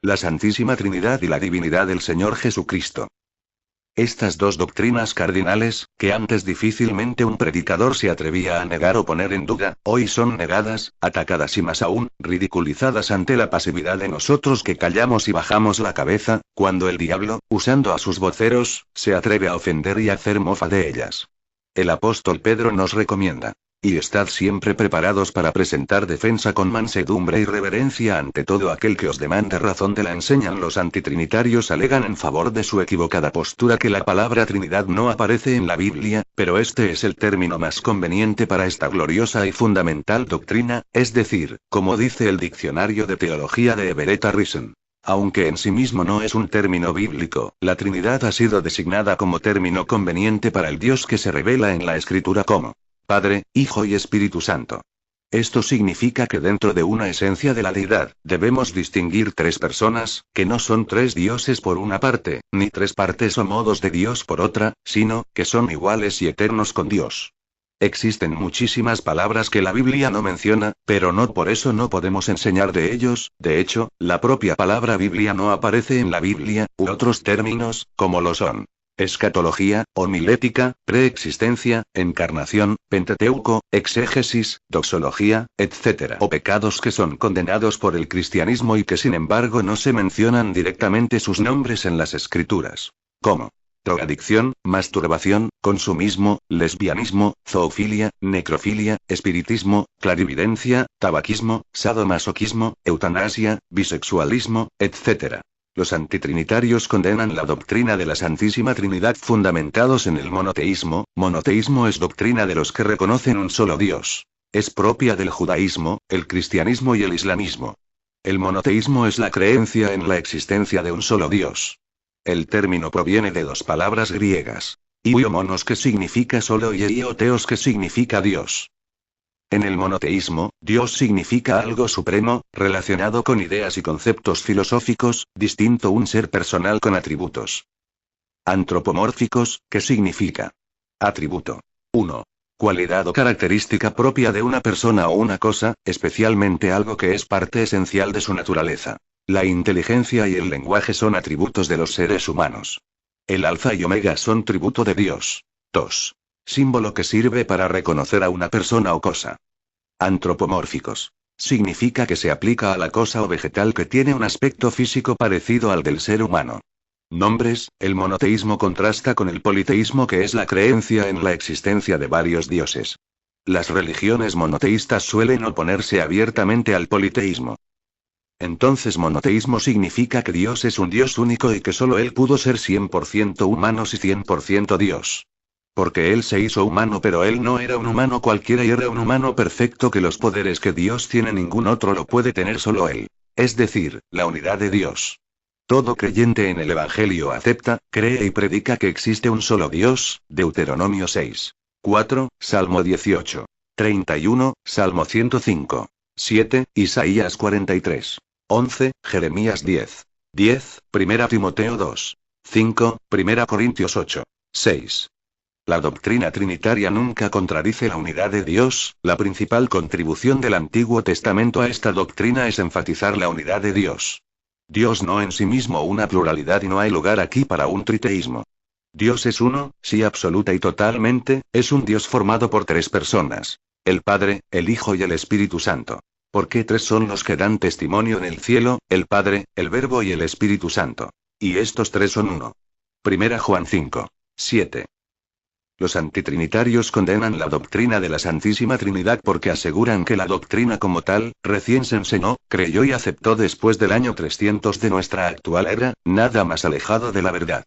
la Santísima Trinidad y la divinidad del Señor Jesucristo. Estas dos doctrinas cardinales, que antes difícilmente un predicador se atrevía a negar o poner en duda, hoy son negadas, atacadas y más aún, ridiculizadas ante la pasividad de nosotros que callamos y bajamos la cabeza, cuando el diablo, usando a sus voceros, se atreve a ofender y a hacer mofa de ellas. El apóstol Pedro nos recomienda: y estad siempre preparados para presentar defensa con mansedumbre y reverencia ante todo aquel que os demande razón de la enseñan. Los antitrinitarios alegan en favor de su equivocada postura que la palabra Trinidad no aparece en la Biblia, pero este es el término más conveniente para esta gloriosa y fundamental doctrina, es decir, como dice el diccionario de teología de Everett Harrison. Aunque en sí mismo no es un término bíblico, la Trinidad ha sido designada como término conveniente para el Dios que se revela en la Escritura como Padre, Hijo y Espíritu Santo. Esto significa que dentro de una esencia de la deidad, debemos distinguir tres personas, que no son tres dioses por una parte, ni tres partes o modos de Dios por otra, sino, que son iguales y eternos con Dios. Existen muchísimas palabras que la Biblia no menciona, pero no por eso no podemos enseñar de ellos. De hecho, la propia palabra Biblia no aparece en la Biblia, u otros términos, como lo son escatología, homilética, preexistencia, encarnación, pentateuco, exégesis, doxología, etc. O pecados que son condenados por el cristianismo y que sin embargo no se mencionan directamente sus nombres en las escrituras. Como drogadicción, masturbación, consumismo, lesbianismo, zoofilia, necrofilia, espiritismo, clarividencia, tabaquismo, sadomasoquismo, eutanasia, bisexualismo, etc. Los antitrinitarios condenan la doctrina de la Santísima Trinidad fundamentados en el monoteísmo. Monoteísmo es doctrina de los que reconocen un solo Dios. Es propia del judaísmo, el cristianismo y el islamismo. El monoteísmo es la creencia en la existencia de un solo Dios. El término proviene de dos palabras griegas: monos, que significa solo, y teos, que significa Dios. En el monoteísmo, Dios significa algo supremo, relacionado con ideas y conceptos filosóficos, distinto un ser personal con atributos antropomórficos, que significa atributo 1. Cualidad o característica propia de una persona o una cosa, especialmente algo que es parte esencial de su naturaleza. La inteligencia y el lenguaje son atributos de los seres humanos. El alfa y omega son tributo de Dios. 2. Símbolo que sirve para reconocer a una persona o cosa. Antropomórficos. Significa que se aplica a la cosa o vegetal que tiene un aspecto físico parecido al del ser humano. Nombres: el monoteísmo contrasta con el politeísmo, que es la creencia en la existencia de varios dioses. Las religiones monoteístas suelen oponerse abiertamente al politeísmo. Entonces, monoteísmo significa que Dios es un Dios único y que solo Él pudo ser 100% humano y 100% Dios. Porque Él se hizo humano, pero Él no era un humano cualquiera y era un humano perfecto, que los poderes que Dios tiene ningún otro lo puede tener, solo Él. Es decir, la unidad de Dios. Todo creyente en el Evangelio acepta, cree y predica que existe un solo Dios. Deuteronomio 6. 4, Salmo 18. 31, Salmo 105. 7, Isaías 43. 11, Jeremías 10. 10, 1 Timoteo 2. 5, 1 Corintios 8. 6. La doctrina trinitaria nunca contradice la unidad de Dios. La principal contribución del Antiguo Testamento a esta doctrina es enfatizar la unidad de Dios. Dios no en sí mismo una pluralidad, y no hay lugar aquí para un triteísmo. Dios es uno, sí, absoluta y totalmente, es un Dios formado por tres personas: el Padre, el Hijo y el Espíritu Santo. Porque tres son los que dan testimonio en el cielo: el Padre, el Verbo y el Espíritu Santo. Y estos tres son uno. 1 Juan 5. 7. Los antitrinitarios condenan la doctrina de la Santísima Trinidad porque aseguran que la doctrina como tal, recién se enseñó, creyó y aceptó después del año 300 de nuestra actual era, nada más alejado de la verdad.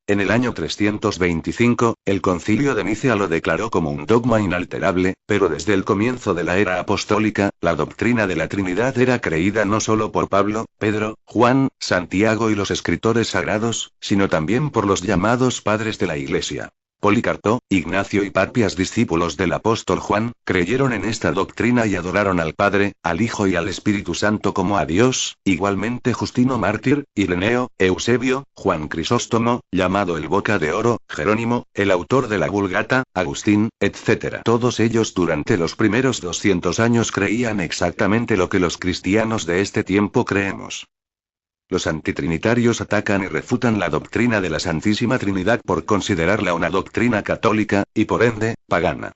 En el año 325, el Concilio de Nicea lo declaró como un dogma inalterable, pero desde el comienzo de la era apostólica, la doctrina de la Trinidad era creída no solo por Pablo, Pedro, Juan, Santiago y los escritores sagrados, sino también por los llamados padres de la Iglesia. Policarpo, Ignacio y Papias, discípulos del apóstol Juan, creyeron en esta doctrina y adoraron al Padre, al Hijo y al Espíritu Santo como a Dios. Igualmente Justino Mártir, Ireneo, Eusebio, Juan Crisóstomo, llamado el Boca de Oro, Jerónimo, el autor de la Vulgata, Agustín, etc. Todos ellos durante los primeros 200 años creían exactamente lo que los cristianos de este tiempo creemos. Los antitrinitarios atacan y refutan la doctrina de la Santísima Trinidad por considerarla una doctrina católica, y por ende, pagana.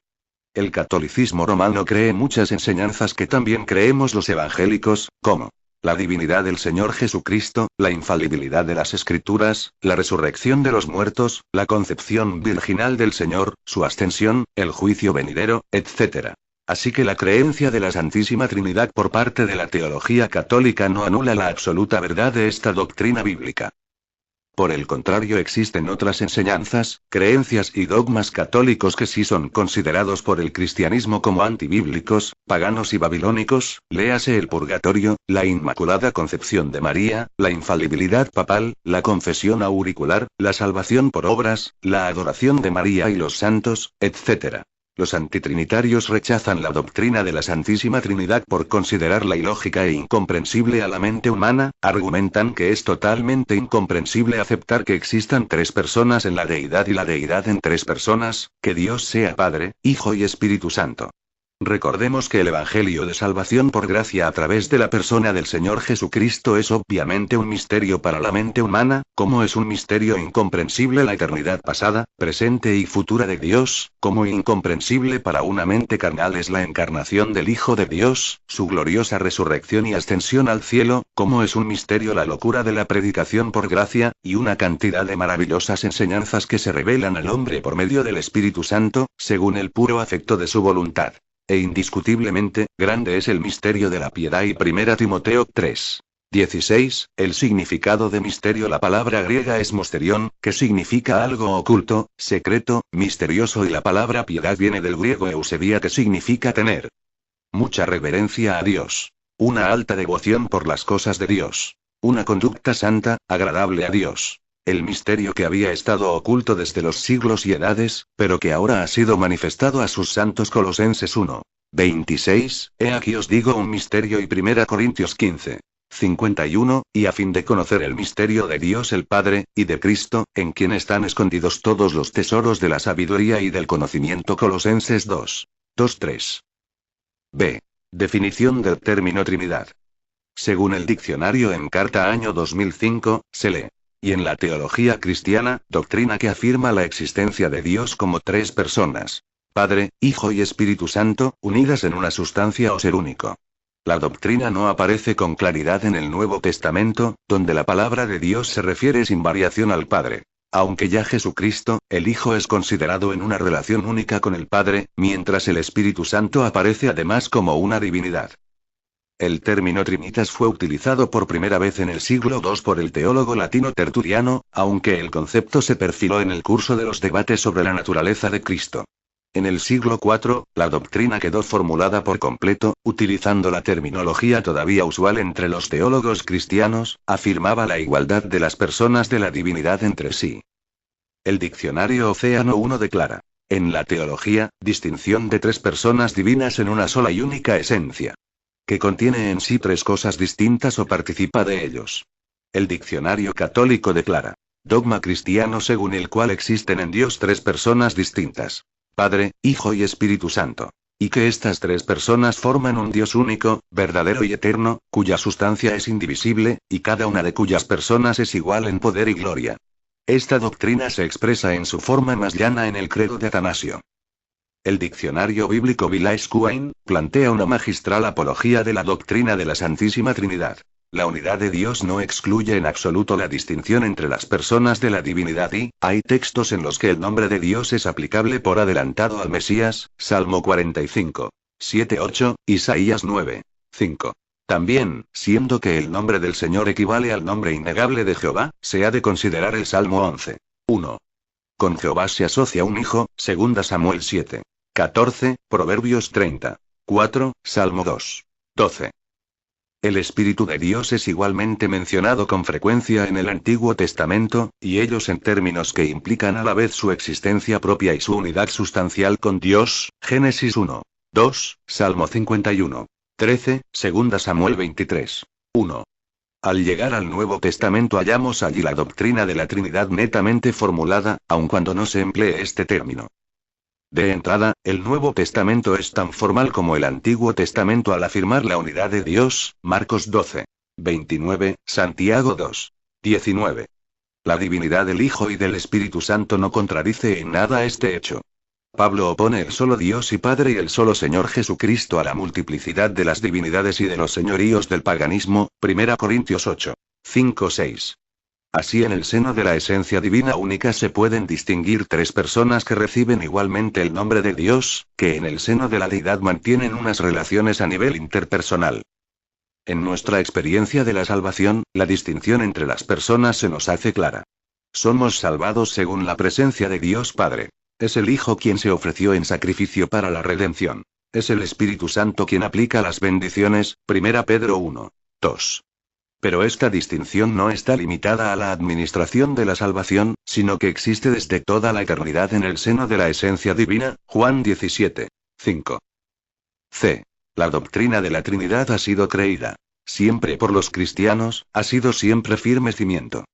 El catolicismo romano cree muchas enseñanzas que también creemos los evangélicos, como la divinidad del Señor Jesucristo, la infalibilidad de las Escrituras, la resurrección de los muertos, la concepción virginal del Señor, su ascensión, el juicio venidero, etc. Así que la creencia de la Santísima Trinidad por parte de la teología católica no anula la absoluta verdad de esta doctrina bíblica. Por el contrario, existen otras enseñanzas, creencias y dogmas católicos que sí son considerados por el cristianismo como antibíblicos, paganos y babilónicos, léase el purgatorio, la Inmaculada Concepción de María, la infalibilidad papal, la confesión auricular, la salvación por obras, la adoración de María y los santos, etc. Los antitrinitarios rechazan la doctrina de la Santísima Trinidad por considerarla ilógica e incomprensible a la mente humana, argumentan que es totalmente incomprensible aceptar que existan tres personas en la deidad y la deidad en tres personas, que Dios sea Padre, Hijo y Espíritu Santo. Recordemos que el Evangelio de salvación por gracia a través de la persona del Señor Jesucristo es obviamente un misterio para la mente humana, como es un misterio incomprensible la eternidad pasada, presente y futura de Dios, como incomprensible para una mente carnal es la encarnación del Hijo de Dios, su gloriosa resurrección y ascensión al cielo, como es un misterio la locura de la predicación por gracia, y una cantidad de maravillosas enseñanzas que se revelan al hombre por medio del Espíritu Santo, según el puro afecto de su voluntad. E indiscutiblemente, grande es el misterio de la piedad y 1 Timoteo 3:16, el significado de misterio. La palabra griega es mosterión, que significa algo oculto, secreto, misterioso, y la palabra piedad viene del griego eusebia, que significa tener mucha reverencia a Dios, una alta devoción por las cosas de Dios, una conducta santa, agradable a Dios. El misterio que había estado oculto desde los siglos y edades, pero que ahora ha sido manifestado a sus santos. Colosenses 1:26, he aquí os digo un misterio, y 1 Corintios 15:51, y a fin de conocer el misterio de Dios el Padre, y de Cristo, en quien están escondidos todos los tesoros de la sabiduría y del conocimiento. Colosenses 2:2-3. B. Definición del término Trinidad. Según el diccionario en Carta año 2005, se lee: y en la teología cristiana, doctrina que afirma la existencia de Dios como tres personas, Padre, Hijo y Espíritu Santo, unidas en una sustancia o ser único. La doctrina no aparece con claridad en el Nuevo Testamento, donde la palabra de Dios se refiere sin variación al Padre. Aunque ya Jesucristo, el Hijo, es considerado en una relación única con el Padre, mientras el Espíritu Santo aparece además como una divinidad. El término Trinitas fue utilizado por primera vez en el siglo II por el teólogo latino Tertuliano, aunque el concepto se perfiló en el curso de los debates sobre la naturaleza de Cristo. En el siglo IV, la doctrina quedó formulada por completo, utilizando la terminología todavía usual entre los teólogos cristianos, afirmaba la igualdad de las personas de la divinidad entre sí. El diccionario Océano I declara: en la teología, distinción de tres personas divinas en una sola y única esencia, que contiene en sí tres cosas distintas o participa de ellos. El diccionario católico declara: dogma cristiano según el cual existen en Dios tres personas distintas, Padre, Hijo y Espíritu Santo, y que estas tres personas forman un Dios único, verdadero y eterno, cuya sustancia es indivisible, y cada una de cuyas personas es igual en poder y gloria. Esta doctrina se expresa en su forma más llana en el credo de Atanasio. El diccionario bíblico Village Quain plantea una magistral apología de la doctrina de la Santísima Trinidad. La unidad de Dios no excluye en absoluto la distinción entre las personas de la divinidad y, hay textos en los que el nombre de Dios es aplicable por adelantado al Mesías, Salmo 45:7-8, Isaías 9:5. También, siendo que el nombre del Señor equivale al nombre innegable de Jehová, se ha de considerar el Salmo 11:1. Con Jehová se asocia un hijo, 2 Samuel 7:14, Proverbios 30:4, Salmo 2:12. El Espíritu de Dios es igualmente mencionado con frecuencia en el Antiguo Testamento, y ellos en términos que implican a la vez su existencia propia y su unidad sustancial con Dios, Génesis 1:2, Salmo 51:13, 2 Samuel 23:1. Al llegar al Nuevo Testamento hallamos allí la doctrina de la Trinidad netamente formulada, aun cuando no se emplee este término. De entrada, el Nuevo Testamento es tan formal como el Antiguo Testamento al afirmar la unidad de Dios, Marcos 29, Santiago 2. 19. La divinidad del Hijo y del Espíritu Santo no contradice en nada este hecho. Pablo opone el solo Dios y Padre y el solo Señor Jesucristo a la multiplicidad de las divinidades y de los señoríos del paganismo, 1 Corintios 8. 5-6. Así en el seno de la esencia divina única se pueden distinguir tres personas que reciben igualmente el nombre de Dios, que en el seno de la deidad mantienen unas relaciones a nivel interpersonal. En nuestra experiencia de la salvación, la distinción entre las personas se nos hace clara. Somos salvados según la presencia de Dios Padre. Es el Hijo quien se ofreció en sacrificio para la redención. Es el Espíritu Santo quien aplica las bendiciones, 1 Pedro 1. 2. Pero esta distinción no está limitada a la administración de la salvación, sino que existe desde toda la eternidad en el seno de la esencia divina, Juan 17. 5. C. La doctrina de la Trinidad ha sido creída siempre por los cristianos, ha sido siempre firme cimiento.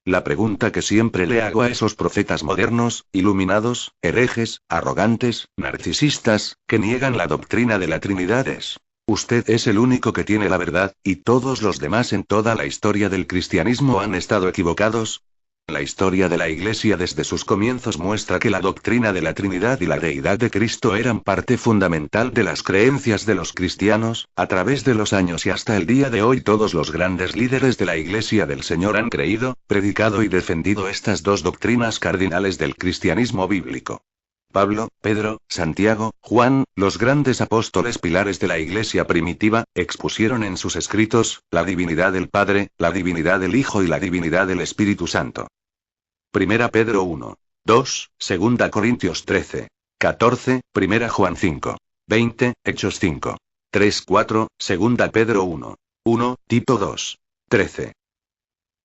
La pregunta que siempre le hago a esos profetas modernos, iluminados, herejes, arrogantes, narcisistas, que niegan la doctrina de la Trinidad es: ¿usted es el único que tiene la verdad, y todos los demás en toda la historia del cristianismo han estado equivocados? La historia de la Iglesia desde sus comienzos muestra que la doctrina de la Trinidad y la deidad de Cristo eran parte fundamental de las creencias de los cristianos. A través de los años y hasta el día de hoy todos los grandes líderes de la Iglesia del Señor han creído, predicado y defendido estas dos doctrinas cardinales del cristianismo bíblico. Pablo, Pedro, Santiago, Juan, los grandes apóstoles pilares de la Iglesia primitiva, expusieron en sus escritos la divinidad del Padre, la divinidad del Hijo y la divinidad del Espíritu Santo. 1 Pedro 1. 2, 2 Corintios 13. 14, 1 Juan 5. 20, Hechos 5. 3, 4, 2 Pedro 1. 1, Tito 2. 13.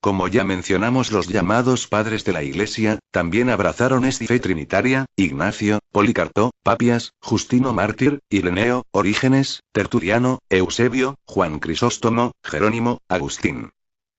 Como ya mencionamos, los llamados padres de la Iglesia también abrazaron esta fe trinitaria: Ignacio, Policarpo, Papias, Justino Mártir, Ireneo, Orígenes, Tertuliano, Eusebio, Juan Crisóstomo, Jerónimo, Agustín.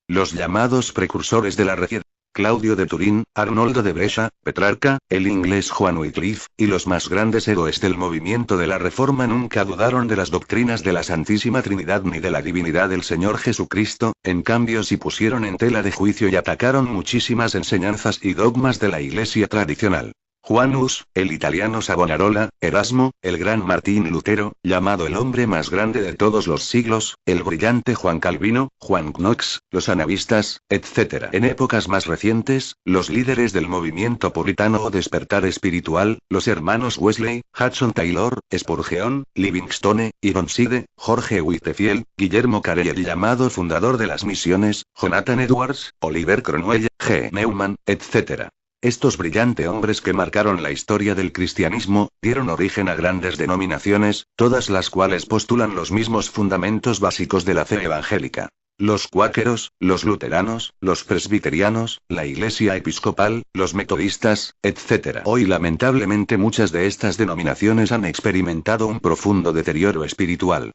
Los llamados precursores de la refier: Claudio de Turín, Arnoldo de Brescia, Petrarca, el inglés Juan Wycliffe, y los más grandes héroes del movimiento de la Reforma nunca dudaron de las doctrinas de la Santísima Trinidad ni de la divinidad del Señor Jesucristo. En cambio sí pusieron en tela de juicio y atacaron muchísimas enseñanzas y dogmas de la Iglesia tradicional. Juan Hus, el italiano Savonarola, Erasmo, el gran Martín Lutero, llamado el hombre más grande de todos los siglos, el brillante Juan Calvino, Juan Knox, los anabaptistas, etc. En épocas más recientes, los líderes del movimiento puritano o despertar espiritual, los hermanos Wesley, Hudson Taylor, Spurgeon, Livingstone, Ironside, Jorge Whitefield, Guillermo Carey, el llamado fundador de las misiones, Jonathan Edwards, Oliver Cromwell, G. Neumann, etc. Estos brillantes hombres que marcaron la historia del cristianismo, dieron origen a grandes denominaciones, todas las cuales postulan los mismos fundamentos básicos de la fe evangélica. Los cuáqueros, los luteranos, los presbiterianos, la Iglesia episcopal, los metodistas, etc. Hoy lamentablemente muchas de estas denominaciones han experimentado un profundo deterioro espiritual.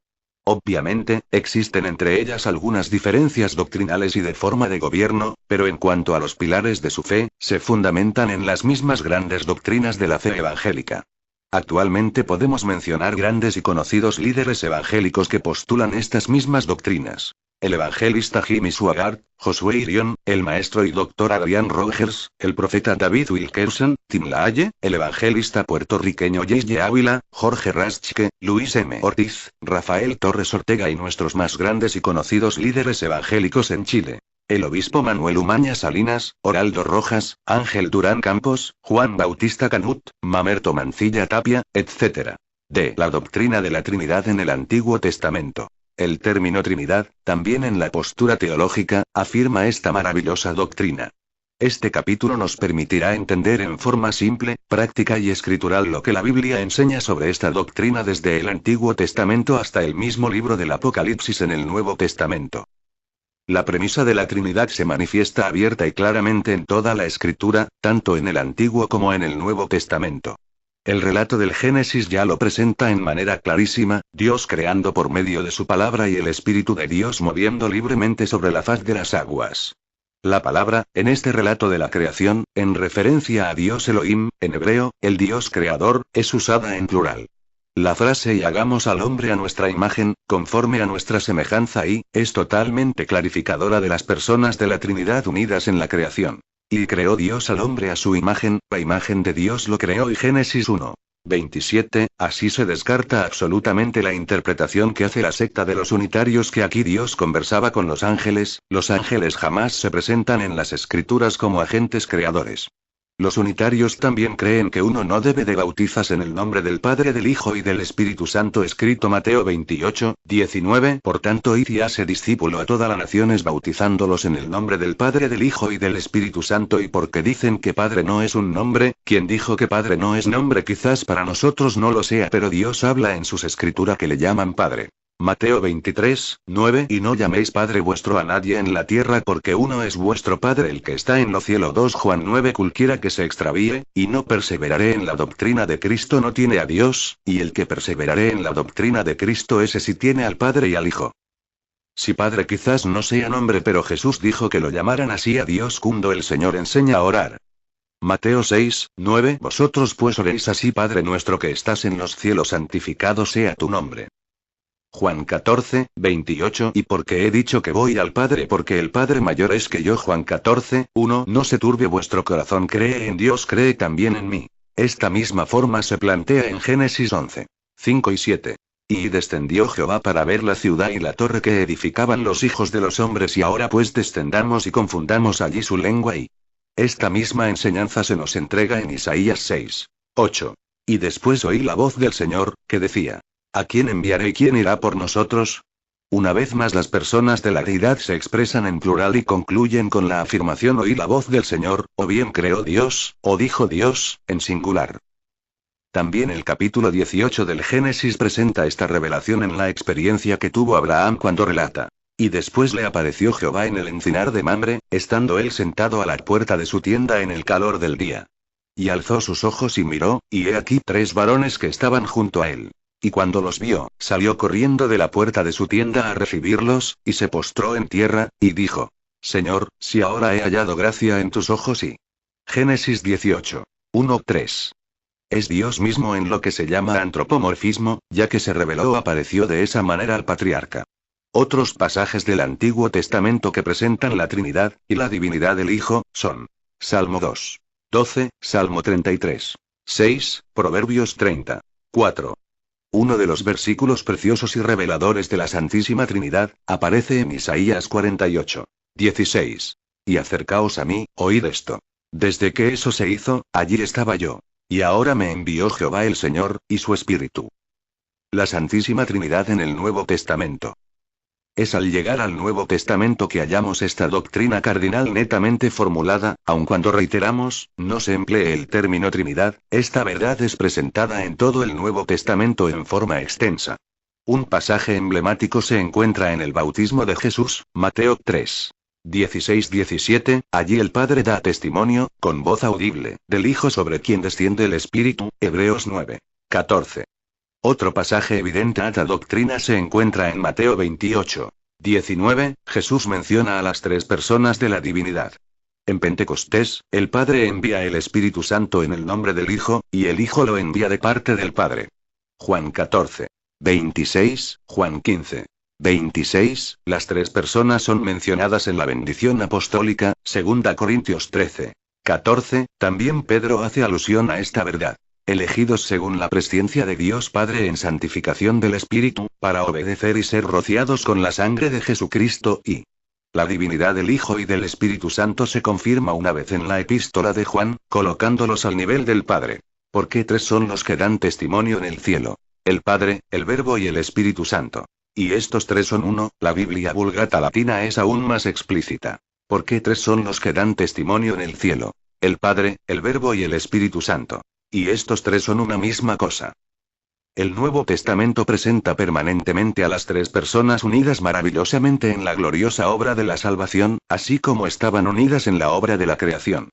Obviamente, existen entre ellas algunas diferencias doctrinales y de forma de gobierno, pero en cuanto a los pilares de su fe, se fundamentan en las mismas grandes doctrinas de la fe evangélica. Actualmente podemos mencionar grandes y conocidos líderes evangélicos que postulan estas mismas doctrinas: el evangelista Jimmy Swaggart, Josué Irion, el maestro y doctor Adrian Rogers, el profeta David Wilkerson, Tim LaHaye, el evangelista puertorriqueño J.J. Ávila, Jorge Raschke, Luis M. Ortiz, Rafael Torres Ortega y nuestros más grandes y conocidos líderes evangélicos en Chile: el obispo Manuel Umaña Salinas, Oraldo Rojas, Ángel Durán Campos, Juan Bautista Canut, Mamerto Mancilla Tapia, etc. D. La doctrina de la Trinidad en el Antiguo Testamento. El término Trinidad, también en la postura teológica, afirma esta maravillosa doctrina. Este capítulo nos permitirá entender en forma simple, práctica y escritural lo que la Biblia enseña sobre esta doctrina desde el Antiguo Testamento hasta el mismo libro del Apocalipsis en el Nuevo Testamento. La premisa de la Trinidad se manifiesta abierta y claramente en toda la Escritura, tanto en el Antiguo como en el Nuevo Testamento. El relato del Génesis ya lo presenta en manera clarísima: Dios creando por medio de su palabra y el Espíritu de Dios moviendo libremente sobre la faz de las aguas. La palabra, en este relato de la creación, en referencia a Dios Elohim, en hebreo, el Dios creador, es usada en plural. La frase y hagamos al hombre a nuestra imagen, conforme a nuestra semejanza es totalmente clarificadora de las personas de la Trinidad unidas en la creación. Y creó Dios al hombre a su imagen, la imagen de Dios lo creó y Génesis 1:27, así se descarta absolutamente la interpretación que hace la secta de los unitarios que aquí Dios conversaba con los ángeles jamás se presentan en las escrituras como agentes creadores. Los unitarios también creen que uno no debe de bautizarse en el nombre del Padre, del Hijo y del Espíritu Santo, escrito Mateo 28:19, por tanto id y haced discípulo a todas las naciones bautizándolos en el nombre del Padre, del Hijo y del Espíritu Santo. Y porque dicen que Padre no es un nombre, ¿quién dijo que Padre no es nombre? Quizás para nosotros no lo sea, pero Dios habla en sus escrituras que le llaman Padre. Mateo 23:9, y no llaméis Padre vuestro a nadie en la tierra, porque uno es vuestro Padre, el que está en los cielos. 2 Juan 9, cualquiera que se extravíe, y no perseveraré en la doctrina de Cristo no tiene a Dios, y el que perseveraré en la doctrina de Cristo ese sí tiene al Padre y al Hijo. Si Padre quizás no sea nombre, pero Jesús dijo que lo llamaran así a Dios cuando el Señor enseña a orar. Mateo 6:9, vosotros pues oréis así: Padre nuestro que estás en los cielos, santificado sea tu nombre. Juan 14:28, y porque he dicho que voy al Padre, porque el Padre mayor es que yo. Juan 14:1, no se turbe vuestro corazón, cree en Dios, cree también en mí. Esta misma forma se plantea en Génesis 11:5 y 7. Y descendió Jehová para ver la ciudad y la torre que edificaban los hijos de los hombres, y ahora pues descendamos y confundamos allí su lengua. Y esta misma enseñanza se nos entrega en Isaías 6:8. Y después oí la voz del Señor, que decía: ¿a quién enviaré y quién irá por nosotros? Una vez más las personas de la deidad se expresan en plural y concluyen con la afirmación oí la voz del Señor, o bien creó Dios, o dijo Dios, en singular. También el capítulo 18 del Génesis presenta esta revelación en la experiencia que tuvo Abraham cuando relata: y después le apareció Jehová en el encinar de Mamre, estando él sentado a la puerta de su tienda en el calor del día. Y alzó sus ojos y miró, y he aquí 3 varones que estaban junto a él. Y cuando los vio, salió corriendo de la puerta de su tienda a recibirlos, y se postró en tierra, y dijo: Señor, si ahora he hallado gracia en tus ojos. Y Génesis 18:1-3. Es Dios mismo en lo que se llama antropomorfismo, ya que se reveló o apareció de esa manera al patriarca. Otros pasajes del Antiguo Testamento que presentan la Trinidad y la divinidad del Hijo son Salmo 2:12, Salmo 33:6, Proverbios 30:4. Uno de los versículos preciosos y reveladores de la Santísima Trinidad aparece en Isaías 48:16. Y acercaos a mí, oíd esto. Desde que eso se hizo, allí estaba yo. Y ahora me envió Jehová el Señor, y su Espíritu. La Santísima Trinidad en el Nuevo Testamento. Es al llegar al Nuevo Testamento que hallamos esta doctrina cardinal netamente formulada, aun cuando reiteramos, no se emplee el término Trinidad, esta verdad es presentada en todo el Nuevo Testamento en forma extensa. Un pasaje emblemático se encuentra en el bautismo de Jesús, Mateo 3:16-17, allí el Padre da testimonio, con voz audible, del Hijo sobre quien desciende el Espíritu, Hebreos 9:14. Otro pasaje evidente a esta doctrina se encuentra en Mateo 28:19, Jesús menciona a las 3 personas de la divinidad. En Pentecostés, el Padre envía el Espíritu Santo en el nombre del Hijo, y el Hijo lo envía de parte del Padre. Juan 14:26, Juan 15:26, las 3 personas son mencionadas en la bendición apostólica, 2 Corintios 13:14, también Pedro hace alusión a esta verdad. Elegidos según la presciencia de Dios Padre en santificación del Espíritu, para obedecer y ser rociados con la sangre de Jesucristo. Y la divinidad del Hijo y del Espíritu Santo se confirma una vez en la epístola de Juan, colocándolos al nivel del Padre. Porque 3 son los que dan testimonio en el cielo: el Padre, el Verbo y el Espíritu Santo. Y estos 3 son uno. La Biblia Vulgata Latina es aún más explícita. Porque 3 son los que dan testimonio en el cielo: el Padre, el Verbo y el Espíritu Santo. Y estos 3 son una misma cosa. El Nuevo Testamento presenta permanentemente a las 3 personas unidas maravillosamente en la gloriosa obra de la salvación, así como estaban unidas en la obra de la creación.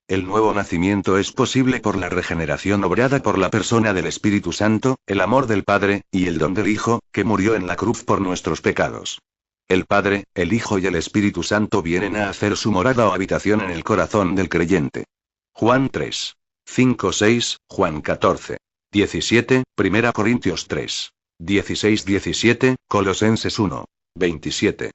El nuevo nacimiento es posible por la regeneración obrada por la persona del Espíritu Santo, el amor del Padre, y el don del Hijo, que murió en la cruz por nuestros pecados. El Padre, el Hijo y el Espíritu Santo vienen a hacer su morada o habitación en el corazón del creyente. Juan 3:5-6, Juan 14. 17, 1 Corintios 3. 16-17, Colosenses 1. 27.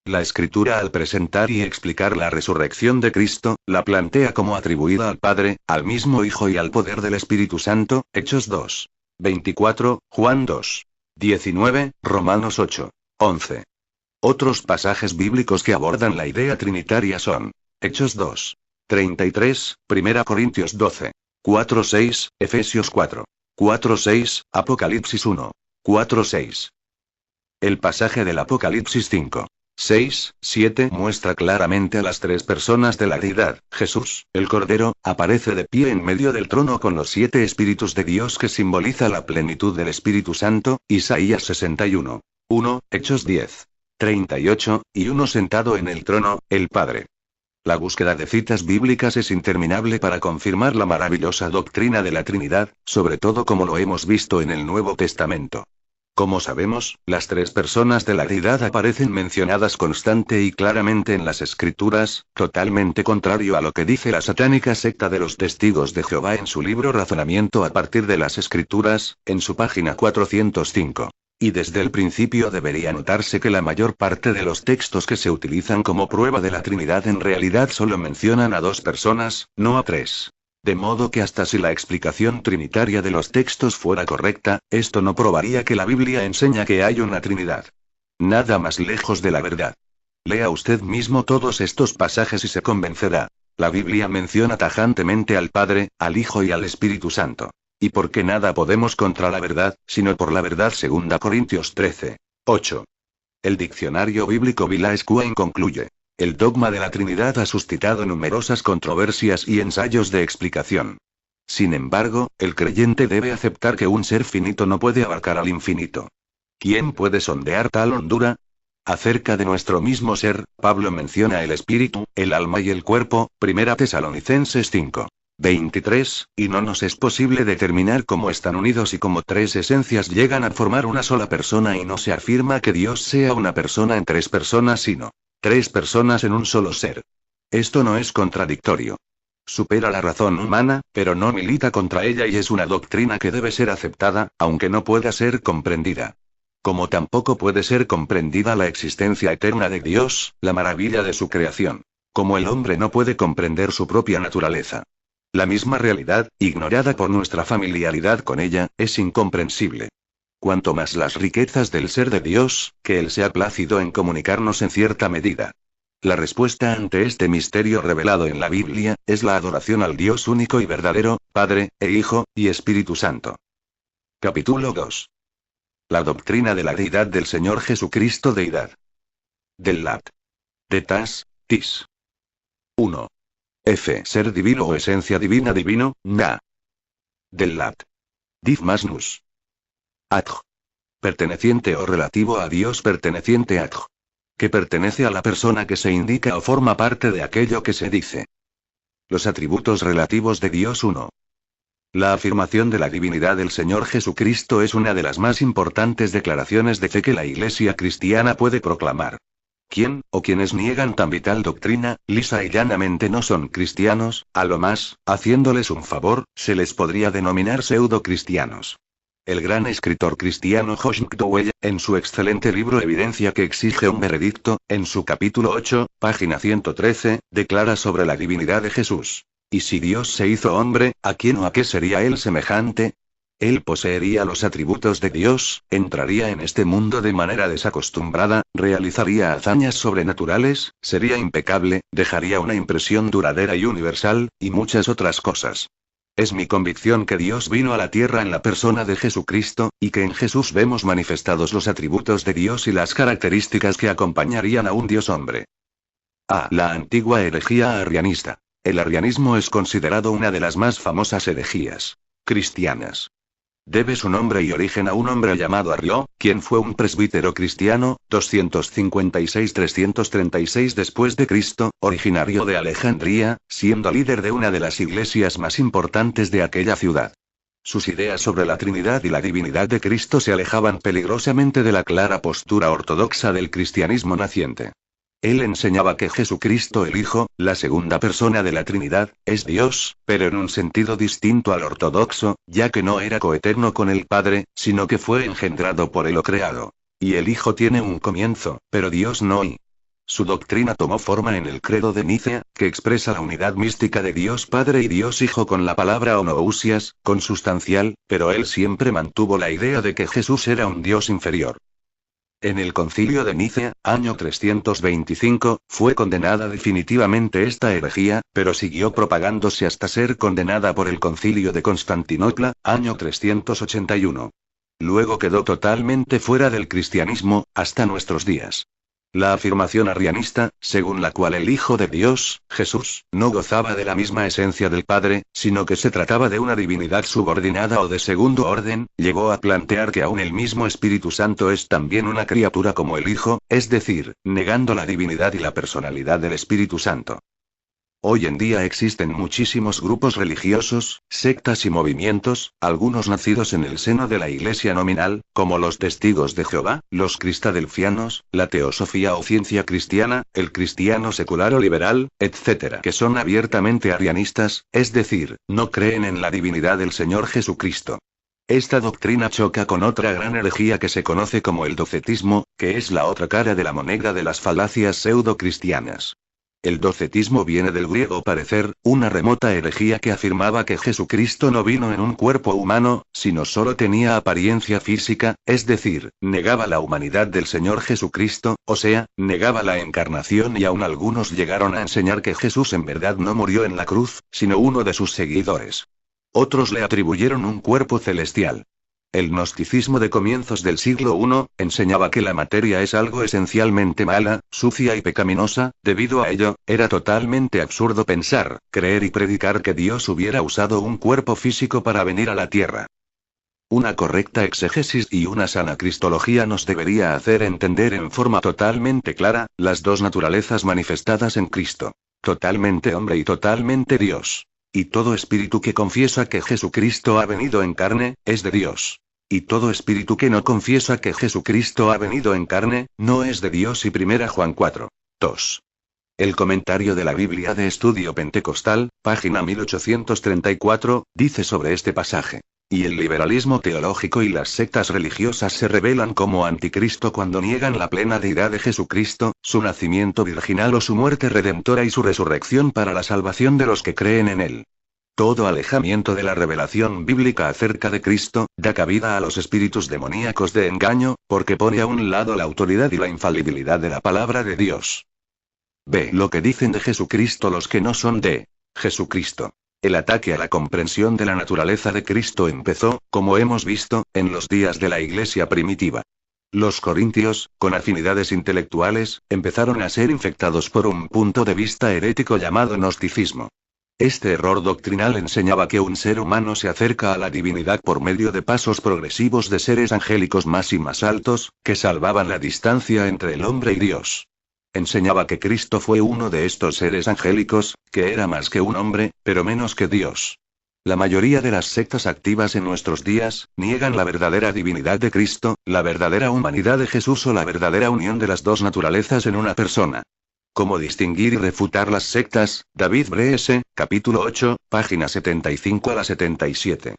La Escritura al presentar y explicar la resurrección de Cristo, la plantea como atribuida al Padre, al mismo Hijo y al poder del Espíritu Santo, Hechos 2. 24, Juan 2. 19, Romanos 8. 11. Otros pasajes bíblicos que abordan la idea trinitaria son Hechos 2. 33, 1 Corintios 12. 4:6, Efesios 4. 4:6, Apocalipsis 1. 4:6. El pasaje del Apocalipsis 5. 6, 7 muestra claramente a las tres personas de la deidad. Jesús, el Cordero, aparece de pie en medio del trono con los 7 espíritus de Dios que simboliza la plenitud del Espíritu Santo, Isaías 61. 1, Hechos 10. 38, y uno sentado en el trono, el Padre. La búsqueda de citas bíblicas es interminable para confirmar la maravillosa doctrina de la Trinidad, sobre todo como lo hemos visto en el Nuevo Testamento. Como sabemos, las tres personas de la deidad aparecen mencionadas constante y claramente en las Escrituras, totalmente contrario a lo que dice la satánica secta de los Testigos de Jehová en su libro Razonamiento a partir de las Escrituras, en su página 405. Y desde el principio debería notarse que la mayor parte de los textos que se utilizan como prueba de la Trinidad en realidad solo mencionan a 2 personas, no a 3. De modo que hasta si la explicación trinitaria de los textos fuera correcta, esto no probaría que la Biblia enseña que hay una Trinidad. Nada más lejos de la verdad. Lea usted mismo todos estos pasajes y se convencerá. La Biblia menciona tajantemente al Padre, al Hijo y al Espíritu Santo. Y porque nada podemos contra la verdad, sino por la verdad. 2 Corintios 13. 8. El diccionario bíblico Vilaes Quain concluye. El dogma de la Trinidad ha suscitado numerosas controversias y ensayos de explicación. Sin embargo, el creyente debe aceptar que un ser finito no puede abarcar al infinito. ¿Quién puede sondear tal hondura? Acerca de nuestro mismo ser, Pablo menciona el espíritu, el alma y el cuerpo, 1 Tesalonicenses 5. 23, y no nos es posible determinar cómo están unidos y cómo 3 esencias llegan a formar una sola persona, y no se afirma que Dios sea una persona en 3 personas, sino 3 personas en un solo ser. Esto no es contradictorio. Supera la razón humana, pero no milita contra ella y es una doctrina que debe ser aceptada, aunque no pueda ser comprendida. Como tampoco puede ser comprendida la existencia eterna de Dios, la maravilla de su creación. Como el hombre no puede comprender su propia naturaleza. La misma realidad, ignorada por nuestra familiaridad con ella, es incomprensible. Cuanto más las riquezas del ser de Dios, que Él se ha plácido en comunicarnos en cierta medida. La respuesta ante este misterio revelado en la Biblia, es la adoración al Dios único y verdadero, Padre, e Hijo, y Espíritu Santo. Capítulo 2. La doctrina de la deidad del Señor Jesucristo. Deidad. Del lat. De tas, tis. 1. F. Ser divino o esencia divina divino, na. Del lat. Div magnus. Adj. Perteneciente o relativo a Dios, perteneciente a adj. Que pertenece a la persona que se indica o forma parte de aquello que se dice. Los atributos relativos de Dios. 1. La afirmación de la divinidad del Señor Jesucristo es una de las más importantes declaraciones de fe que la Iglesia cristiana puede proclamar. ¿Quién, o quienes niegan tan vital doctrina, lisa y llanamente no son cristianos? A lo más, haciéndoles un favor, se les podría denominar pseudo-cristianos. El gran escritor cristiano Josh McDowell, en su excelente libro Evidencia que exige un veredicto, en su capítulo 8, página 113, declara sobre la divinidad de Jesús. ¿Y si Dios se hizo hombre, a quién o a qué sería él semejante? Él poseería los atributos de Dios, entraría en este mundo de manera desacostumbrada, realizaría hazañas sobrenaturales, sería impecable, dejaría una impresión duradera y universal, y muchas otras cosas. Es mi convicción que Dios vino a la tierra en la persona de Jesucristo, y que en Jesús vemos manifestados los atributos de Dios y las características que acompañarían a un Dios hombre. A. La antigua herejía arrianista. El arrianismo es considerado una de las más famosas herejías cristianas. Debe su nombre y origen a un hombre llamado Arrio, quien fue un presbítero cristiano, 256-336 después de Cristo, originario de Alejandría, siendo líder de una de las iglesias más importantes de aquella ciudad. Sus ideas sobre la Trinidad y la divinidad de Cristo se alejaban peligrosamente de la clara postura ortodoxa del cristianismo naciente. Él enseñaba que Jesucristo el Hijo, la segunda persona de la Trinidad, es Dios, pero en un sentido distinto al ortodoxo, ya que no era coeterno con el Padre, sino que fue engendrado por él o creado. Y el Hijo tiene un comienzo, pero Dios no. Y su doctrina tomó forma en el Credo de Nicea, que expresa la unidad mística de Dios Padre y Dios Hijo con la palabra homoousias, consustancial, pero él siempre mantuvo la idea de que Jesús era un Dios inferior. En el Concilio de Nicea, año 325, fue condenada definitivamente esta herejía, pero siguió propagándose hasta ser condenada por el Concilio de Constantinopla, año 381. Luego quedó totalmente fuera del cristianismo, hasta nuestros días. La afirmación arrianista, según la cual el Hijo de Dios, Jesús, no gozaba de la misma esencia del Padre, sino que se trataba de una divinidad subordinada o de segundo orden, llegó a plantear que aún el mismo Espíritu Santo es también una criatura como el Hijo, es decir, negando la divinidad y la personalidad del Espíritu Santo. Hoy en día existen muchísimos grupos religiosos, sectas y movimientos, algunos nacidos en el seno de la Iglesia nominal, como los Testigos de Jehová, los Cristadelfianos, la Teosofía o Ciencia Cristiana, el cristiano secular o liberal, etc., que son abiertamente arrianistas, es decir, no creen en la divinidad del Señor Jesucristo. Esta doctrina choca con otra gran herejía que se conoce como el docetismo, que es la otra cara de la moneda de las falacias pseudo-cristianas. El docetismo viene del griego parecer, una remota herejía que afirmaba que Jesucristo no vino en un cuerpo humano, sino solo tenía apariencia física, es decir, negaba la humanidad del Señor Jesucristo, o sea, negaba la encarnación y aún algunos llegaron a enseñar que Jesús en verdad no murió en la cruz, sino uno de sus seguidores. Otros le atribuyeron un cuerpo celestial. El gnosticismo de comienzos del siglo I, enseñaba que la materia es algo esencialmente mala, sucia y pecaminosa, debido a ello, era totalmente absurdo pensar, creer y predicar que Dios hubiera usado un cuerpo físico para venir a la tierra. Una correcta exégesis y una sana cristología nos debería hacer entender en forma totalmente clara, las dos naturalezas manifestadas en Cristo. Totalmente hombre y totalmente Dios. Y todo espíritu que confiesa que Jesucristo ha venido en carne, es de Dios. Y todo espíritu que no confiesa que Jesucristo ha venido en carne, no es de Dios. Y 1 Juan 4. 2. El comentario de la Biblia de Estudio Pentecostal, página 1834, dice sobre este pasaje. Y el liberalismo teológico y las sectas religiosas se revelan como anticristo cuando niegan la plena deidad de Jesucristo, su nacimiento virginal o su muerte redentora y su resurrección para la salvación de los que creen en él. Todo alejamiento de la revelación bíblica acerca de Cristo, da cabida a los espíritus demoníacos de engaño, porque pone a un lado la autoridad y la infalibilidad de la palabra de Dios. B. Lo que dicen de Jesucristo los que no son de Jesucristo. El ataque a la comprensión de la naturaleza de Cristo empezó, como hemos visto, en los días de la Iglesia primitiva. Los corintios, con afinidades intelectuales, empezaron a ser infectados por un punto de vista herético llamado gnosticismo. Este error doctrinal enseñaba que un ser humano se acerca a la divinidad por medio de pasos progresivos de seres angélicos más y más altos, que salvaban la distancia entre el hombre y Dios. Enseñaba que Cristo fue uno de estos seres angélicos, que era más que un hombre, pero menos que Dios. La mayoría de las sectas activas en nuestros días, niegan la verdadera divinidad de Cristo, la verdadera humanidad de Jesús o la verdadera unión de las dos naturalezas en una persona. ¿Cómo distinguir y refutar las sectas? David Breese, capítulo 8, página 75 a la 77.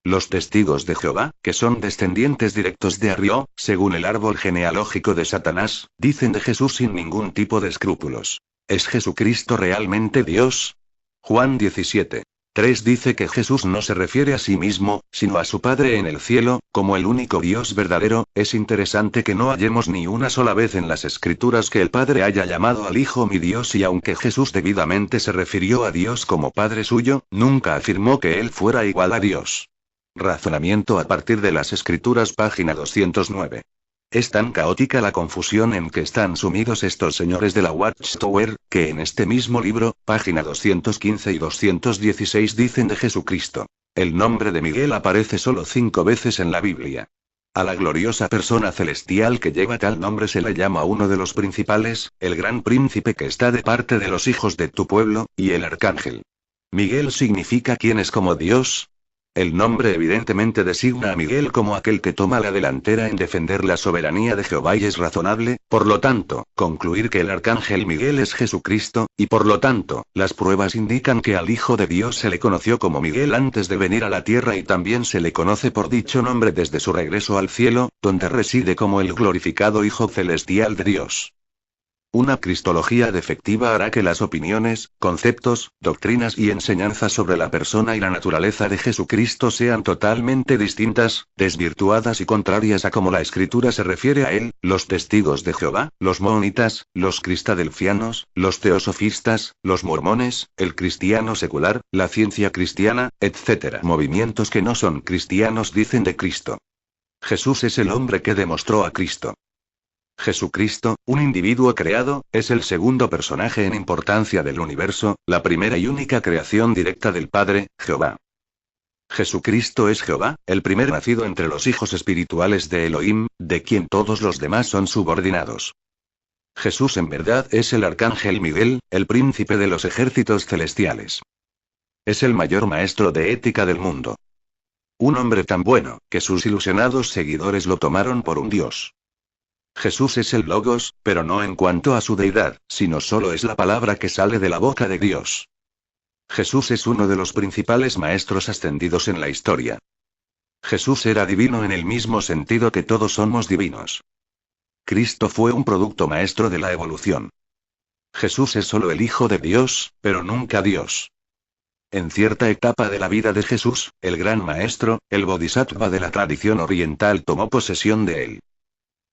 Los testigos de Jehová, que son descendientes directos de Arrió, según el árbol genealógico de Satanás, dicen de Jesús sin ningún tipo de escrúpulos. ¿Es Jesucristo realmente Dios? Juan 17. 3 dice que Jesús no se refiere a sí mismo, sino a su Padre en el cielo, como el único Dios verdadero. Es interesante que no hallemos ni una sola vez en las Escrituras que el Padre haya llamado al Hijo mi Dios, y aunque Jesús debidamente se refirió a Dios como Padre suyo, nunca afirmó que él fuera igual a Dios. Razonamiento a partir de las Escrituras, página 209. Es tan caótica la confusión en que están sumidos estos señores de la Watchtower, que en este mismo libro, página 215 y 216 dicen de Jesucristo. El nombre de Miguel aparece solo 5 veces en la Biblia. A la gloriosa persona celestial que lleva tal nombre se le llama uno de los principales, el gran príncipe que está de parte de los hijos de tu pueblo, y el arcángel. Miguel significa ¿quién es como Dios? El nombre evidentemente designa a Miguel como aquel que toma la delantera en defender la soberanía de Jehová y es razonable, por lo tanto, concluir que el arcángel Miguel es Jesucristo, y por lo tanto, las pruebas indican que al Hijo de Dios se le conoció como Miguel antes de venir a la tierra y también se le conoce por dicho nombre desde su regreso al cielo, donde reside como el glorificado Hijo celestial de Dios. Una cristología defectiva hará que las opiniones, conceptos, doctrinas y enseñanzas sobre la persona y la naturaleza de Jesucristo sean totalmente distintas, desvirtuadas y contrarias a cómo la Escritura se refiere a él. Los testigos de Jehová, los moonitas, los cristadelfianos, los teosofistas, los mormones, el cristiano secular, la ciencia cristiana, etc. Movimientos que no son cristianos dicen de Cristo. Jesús es el hombre que demostró a Cristo. Jesucristo, un individuo creado, es el segundo personaje en importancia del universo, la primera y única creación directa del Padre, Jehová. Jesucristo es Jehová, el primer nacido entre los hijos espirituales de Elohim, de quien todos los demás son subordinados. Jesús en verdad es el arcángel Miguel, el príncipe de los ejércitos celestiales. Es el mayor maestro de ética del mundo. Un hombre tan bueno, que sus ilusionados seguidores lo tomaron por un dios. Jesús es el Logos, pero no en cuanto a su deidad, sino solo es la palabra que sale de la boca de Dios. Jesús es uno de los principales maestros ascendidos en la historia. Jesús era divino en el mismo sentido que todos somos divinos. Cristo fue un producto maestro de la evolución. Jesús es solo el Hijo de Dios, pero nunca Dios. En cierta etapa de la vida de Jesús, el gran maestro, el Bodhisattva de la tradición oriental tomó posesión de él.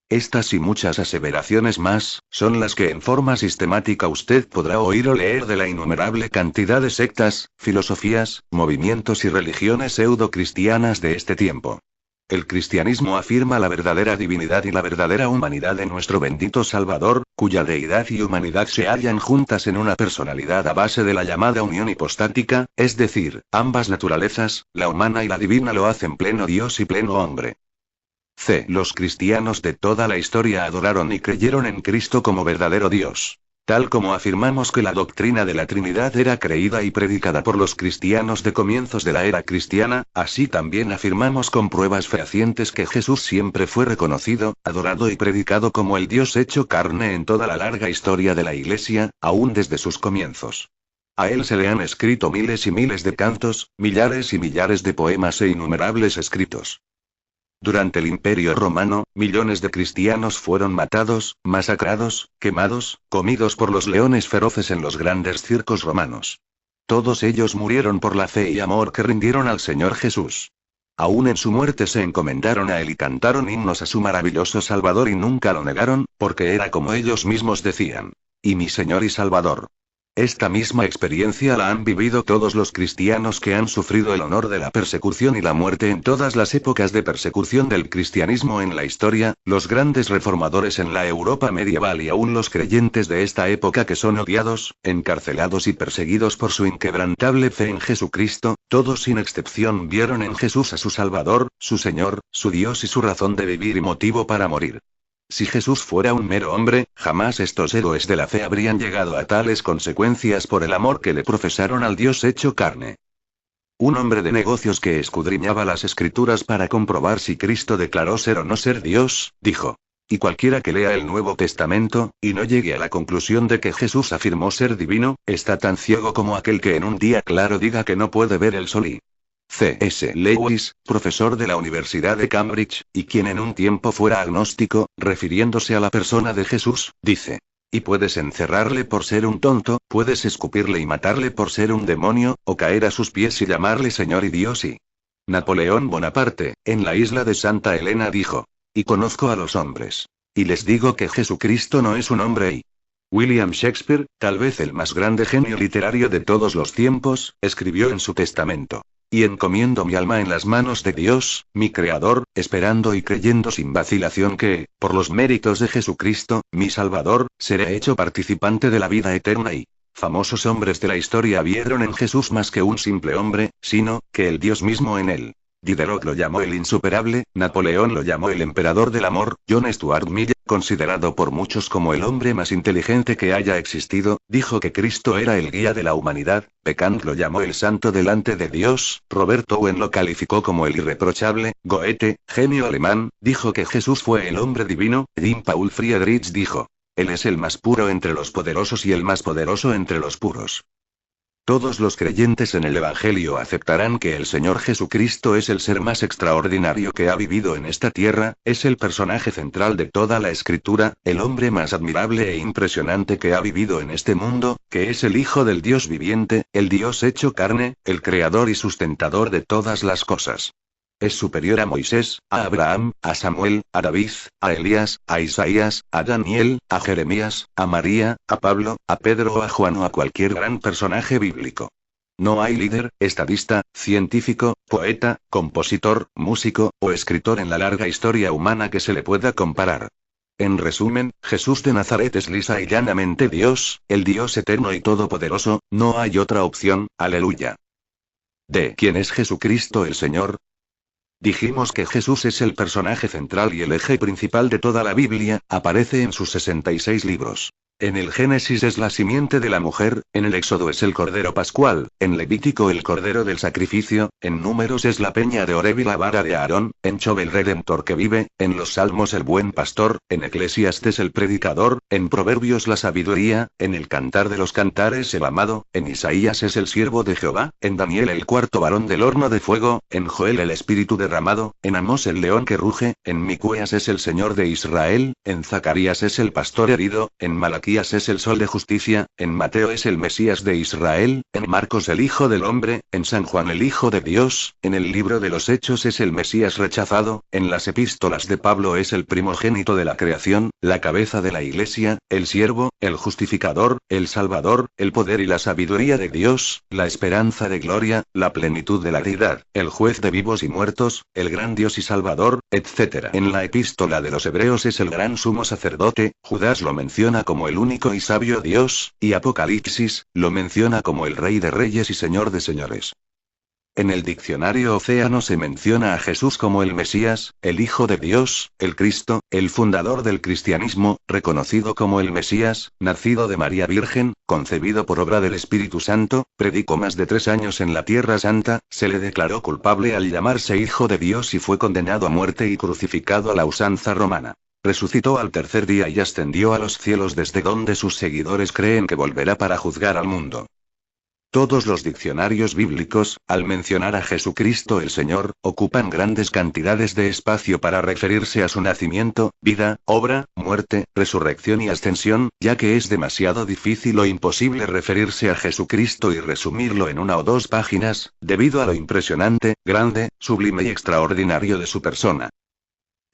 Estas y muchas aseveraciones más, son las que en forma sistemática usted podrá oír o leer de la innumerable cantidad de sectas, filosofías, movimientos y religiones pseudo-cristianas de este tiempo. El cristianismo afirma la verdadera divinidad y la verdadera humanidad de nuestro bendito Salvador, cuya deidad y humanidad se hallan juntas en una personalidad a base de la llamada unión hipostática, es decir, ambas naturalezas, la humana y la divina lo hacen pleno Dios y pleno hombre. Los cristianos de toda la historia adoraron y creyeron en Cristo como verdadero Dios. Tal como afirmamos que la doctrina de la Trinidad era creída y predicada por los cristianos de comienzos de la era cristiana, así también afirmamos con pruebas fehacientes que Jesús siempre fue reconocido, adorado y predicado como el Dios hecho carne en toda la larga historia de la Iglesia, aún desde sus comienzos. A él se le han escrito miles y miles de cantos, millares y millares de poemas e innumerables escritos. Durante el Imperio Romano, millones de cristianos fueron matados, masacrados, quemados, comidos por los leones feroces en los grandes circos romanos. Todos ellos murieron por la fe y amor que rindieron al Señor Jesús. Aún en su muerte se encomendaron a él y cantaron himnos a su maravilloso Salvador y nunca lo negaron, porque era como ellos mismos decían: «Y mi Señor y Salvador». Esta misma experiencia la han vivido todos los cristianos que han sufrido el honor de la persecución y la muerte en todas las épocas de persecución del cristianismo en la historia, los grandes reformadores en la Europa medieval y aún los creyentes de esta época que son odiados, encarcelados y perseguidos por su inquebrantable fe en Jesucristo, todos sin excepción vieron en Jesús a su Salvador, su Señor, su Dios y su razón de vivir y motivo para morir. Si Jesús fuera un mero hombre, jamás estos héroes de la fe habrían llegado a tales consecuencias por el amor que le profesaron al Dios hecho carne. Un hombre de negocios que escudriñaba las Escrituras para comprobar si Cristo declaró ser o no ser Dios, dijo: «Y cualquiera que lea el Nuevo Testamento, y no llegue a la conclusión de que Jesús afirmó ser divino, está tan ciego como aquel que en un día claro diga que no puede ver el sol y...». C.S. Lewis, profesor de la Universidad de Cambridge, y quien en un tiempo fuera agnóstico, refiriéndose a la persona de Jesús, dice: «Y puedes encerrarle por ser un tonto, puedes escupirle y matarle por ser un demonio, o caer a sus pies y llamarle Señor y Dios y...». Napoleón Bonaparte, en la isla de Santa Elena dijo: «Y conozco a los hombres. Y les digo que Jesucristo no es un hombre y...». William Shakespeare, tal vez el más grande genio literario de todos los tiempos, escribió en su testamento: «Y encomiendo mi alma en las manos de Dios, mi Creador, esperando y creyendo sin vacilación que, por los méritos de Jesucristo, mi Salvador, seré hecho participante de la vida eterna y...». Famosos hombres de la historia vieron en Jesús más que un simple hombre, sino, que el Dios mismo en él. Diderot lo llamó el insuperable, Napoleón lo llamó el emperador del amor, John Stuart Mill considerado por muchos como el hombre más inteligente que haya existido, dijo que Cristo era el guía de la humanidad. Kant lo llamó el santo delante de Dios, Robert Owen lo calificó como el irreprochable. Goethe, genio alemán, dijo que Jesús fue el hombre divino. Jean Paul Friedrich dijo: Él es el más puro entre los poderosos y el más poderoso entre los puros. Todos los creyentes en el Evangelio aceptarán que el Señor Jesucristo es el ser más extraordinario que ha vivido en esta tierra, es el personaje central de toda la Escritura, el hombre más admirable e impresionante que ha vivido en este mundo, que es el Hijo del Dios viviente, el Dios hecho carne, el creador y sustentador de todas las cosas. Es superior a Moisés, a Abraham, a Samuel, a David, a Elías, a Isaías, a Daniel, a Jeremías, a María, a Pablo, a Pedro o a Juan o a cualquier gran personaje bíblico. No hay líder, estadista, científico, poeta, compositor, músico, o escritor en la larga historia humana que se le pueda comparar. En resumen, Jesús de Nazaret es lisa y llanamente Dios, el Dios eterno y todopoderoso, no hay otra opción. Aleluya. ¿De quién es Jesucristo el Señor? Dijimos que Jesús es el personaje central y el eje principal de toda la Biblia, aparece en sus 66 libros. En el Génesis es la simiente de la mujer, en el Éxodo es el Cordero Pascual, en Levítico el Cordero del Sacrificio, en Números es la peña de Oreb y la vara de Aarón, en Job el Redentor que vive, en los Salmos el Buen Pastor, en Eclesiastes el Predicador, en Proverbios la sabiduría, en el Cantar de los Cantares el amado, en Isaías es el siervo de Jehová, en Daniel el cuarto varón del horno de fuego, en Joel el Espíritu derramado, en Amós el león que ruge, en Micueas es el Señor de Israel, en Zacarías es el pastor herido, en Malaquías es el sol de justicia, en Mateo es el Mesías de Israel, en Marcos el Hijo del Hombre, en San Juan el Hijo de Dios, en el libro de los Hechos es el Mesías rechazado, en las epístolas de Pablo es el primogénito de la creación, la cabeza de la Iglesia, el siervo, el justificador, el salvador, el poder y la sabiduría de Dios, la esperanza de gloria, la plenitud de la deidad, el juez de vivos y muertos, el gran Dios y Salvador, etc. En la epístola de los Hebreos es el gran sumo sacerdote, Judas lo menciona como el único y sabio Dios, y Apocalipsis lo menciona como el Rey de Reyes y Señor de Señores. En el diccionario Océano se menciona a Jesús como el Mesías, el Hijo de Dios, el Cristo, el fundador del cristianismo, reconocido como el Mesías, nacido de María Virgen, concebido por obra del Espíritu Santo, predicó más de 3 años en la Tierra Santa, se le declaró culpable al llamarse Hijo de Dios y fue condenado a muerte y crucificado a la usanza romana. Resucitó al tercer día y ascendió a los cielos desde donde sus seguidores creen que volverá para juzgar al mundo. Todos los diccionarios bíblicos, al mencionar a Jesucristo el Señor, ocupan grandes cantidades de espacio para referirse a su nacimiento, vida, obra, muerte, resurrección y ascensión, ya que es demasiado difícil o imposible referirse a Jesucristo y resumirlo en 1 o 2 páginas, debido a lo impresionante, grande, sublime y extraordinario de su persona.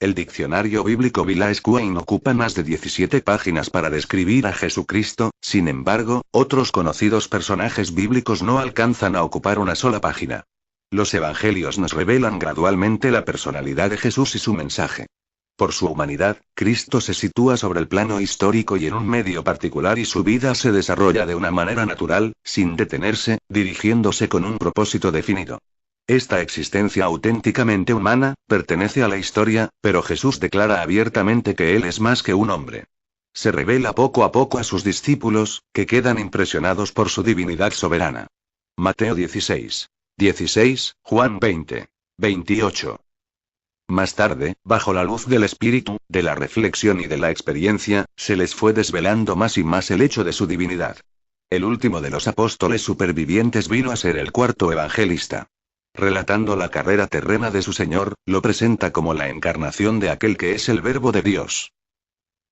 El diccionario bíblico Village-Quain ocupa más de 17 páginas para describir a Jesucristo, sin embargo, otros conocidos personajes bíblicos no alcanzan a ocupar una sola página. Los evangelios nos revelan gradualmente la personalidad de Jesús y su mensaje. Por su humanidad, Cristo se sitúa sobre el plano histórico y en un medio particular y su vida se desarrolla de una manera natural, sin detenerse, dirigiéndose con un propósito definido. Esta existencia auténticamente humana, pertenece a la historia, pero Jesús declara abiertamente que Él es más que un hombre. Se revela poco a poco a sus discípulos, que quedan impresionados por su divinidad soberana. Mateo 16, Juan 28. Más tarde, bajo la luz del Espíritu, de la reflexión y de la experiencia, se les fue desvelando más y más el hecho de su divinidad. El último de los apóstoles supervivientes vino a ser el cuarto evangelista. Relatando la carrera terrena de su Señor, lo presenta como la encarnación de aquel que es el Verbo de Dios.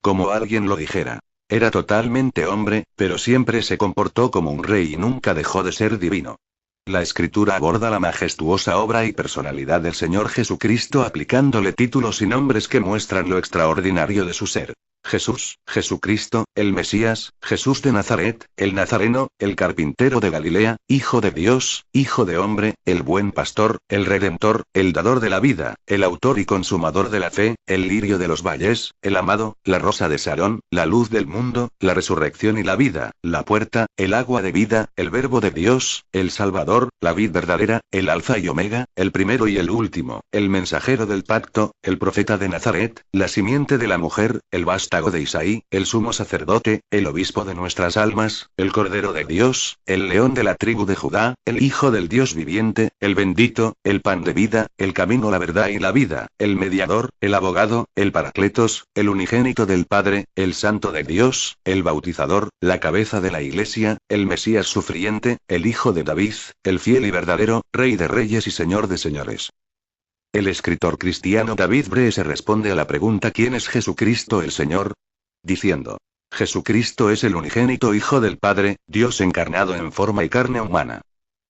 Como alguien lo dijera, era totalmente hombre, pero siempre se comportó como un rey y nunca dejó de ser divino. La Escritura aborda la majestuosa obra y personalidad del Señor Jesucristo aplicándole títulos y nombres que muestran lo extraordinario de su ser. Jesús, Jesucristo, el Mesías, Jesús de Nazaret, el Nazareno, el carpintero de Galilea, Hijo de Dios, Hijo de hombre, el buen pastor, el Redentor, el dador de la vida, el autor y consumador de la fe, el lirio de los valles, el amado, la rosa de Sarón, la luz del mundo, la resurrección y la vida, la puerta, el agua de vida, el verbo de Dios, el Salvador, la vid verdadera, el alfa y omega, el primero y el último, el mensajero del pacto, el profeta de Nazaret, la simiente de la mujer, el vástago de Isaí, el sumo sacerdote, el obispo de nuestras almas, el Cordero de Dios, el león de la tribu de Judá, el Hijo del Dios viviente, el bendito, el pan de vida, el camino, la verdad y la vida, el mediador, el abogado, el paracletos, el unigénito del Padre, el santo de Dios, el bautizador, la cabeza de la iglesia, el Mesías sufriente, el Hijo de David, el fiel y verdadero, Rey de reyes y Señor de señores. El escritor cristiano David Brese responde a la pregunta ¿quién es Jesucristo el Señor? Diciendo: Jesucristo es el unigénito Hijo del Padre, Dios encarnado en forma y carne humana.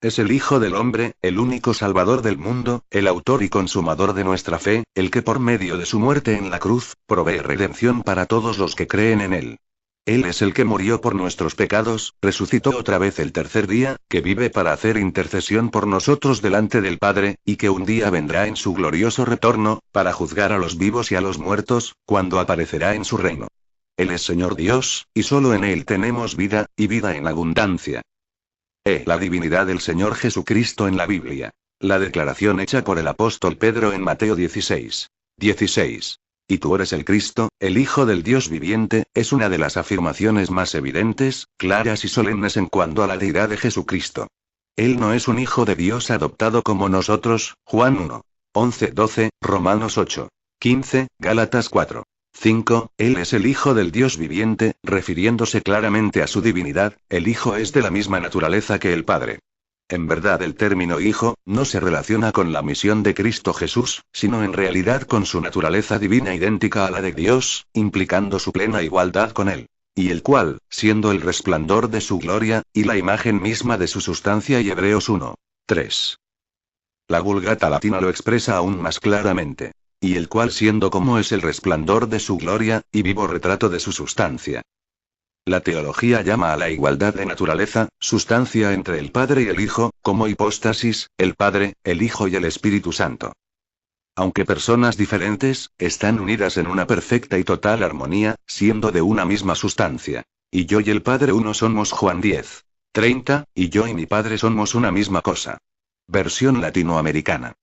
Es el Hijo del Hombre, el único Salvador del mundo, el autor y consumador de nuestra fe, el que por medio de su muerte en la cruz, provee redención para todos los que creen en él. Él es el que murió por nuestros pecados, resucitó otra vez el tercer día, que vive para hacer intercesión por nosotros delante del Padre, y que un día vendrá en su glorioso retorno, para juzgar a los vivos y a los muertos, cuando aparecerá en su reino. Él es Señor Dios, y solo en Él tenemos vida, y vida en abundancia. La divinidad del Señor Jesucristo en la Biblia. La declaración hecha por el apóstol Pedro en Mateo 16. Y tú eres el Cristo, el Hijo del Dios viviente, es una de las afirmaciones más evidentes, claras y solemnes en cuanto a la deidad de Jesucristo. Él no es un hijo de Dios adoptado como nosotros, Juan 1:11-12, Romanos 8:15, Gálatas 4:5, Él es el Hijo del Dios viviente, refiriéndose claramente a su divinidad, el Hijo es de la misma naturaleza que el Padre. En verdad el término hijo, no se relaciona con la misión de Cristo Jesús, sino en realidad con su naturaleza divina idéntica a la de Dios, implicando su plena igualdad con él. Y el cual, siendo el resplandor de su gloria, y la imagen misma de su sustancia y Hebreos 1:3. La Vulgata Latina lo expresa aún más claramente. Y el cual siendo como es el resplandor de su gloria, y vivo retrato de su sustancia. La teología llama a la igualdad de naturaleza, sustancia entre el Padre y el Hijo, como hipóstasis, el Padre, el Hijo y el Espíritu Santo. Aunque personas diferentes, están unidas en una perfecta y total armonía, siendo de una misma sustancia. Y yo y el Padre uno somos Juan 10:30, y yo y mi Padre somos una misma cosa. Versión latinoamericana.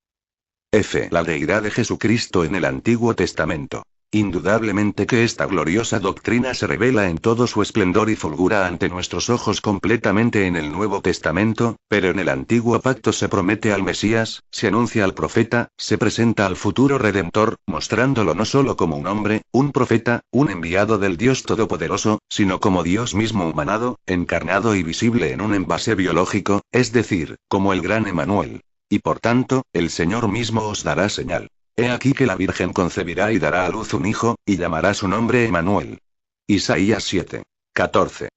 La deidad de Jesucristo en el Antiguo Testamento. Indudablemente que esta gloriosa doctrina se revela en todo su esplendor y fulgura ante nuestros ojos completamente en el Nuevo Testamento, pero en el Antiguo Pacto se promete al Mesías, se anuncia al profeta, se presenta al futuro Redentor, mostrándolo no solo como un hombre, un profeta, un enviado del Dios Todopoderoso, sino como Dios mismo humanado, encarnado y visible en un envase biológico, es decir, como el gran Emmanuel. Y por tanto, el Señor mismo os dará señal. He aquí que la Virgen concebirá y dará a luz un hijo, y llamará su nombre Emmanuel. Isaías 7:14.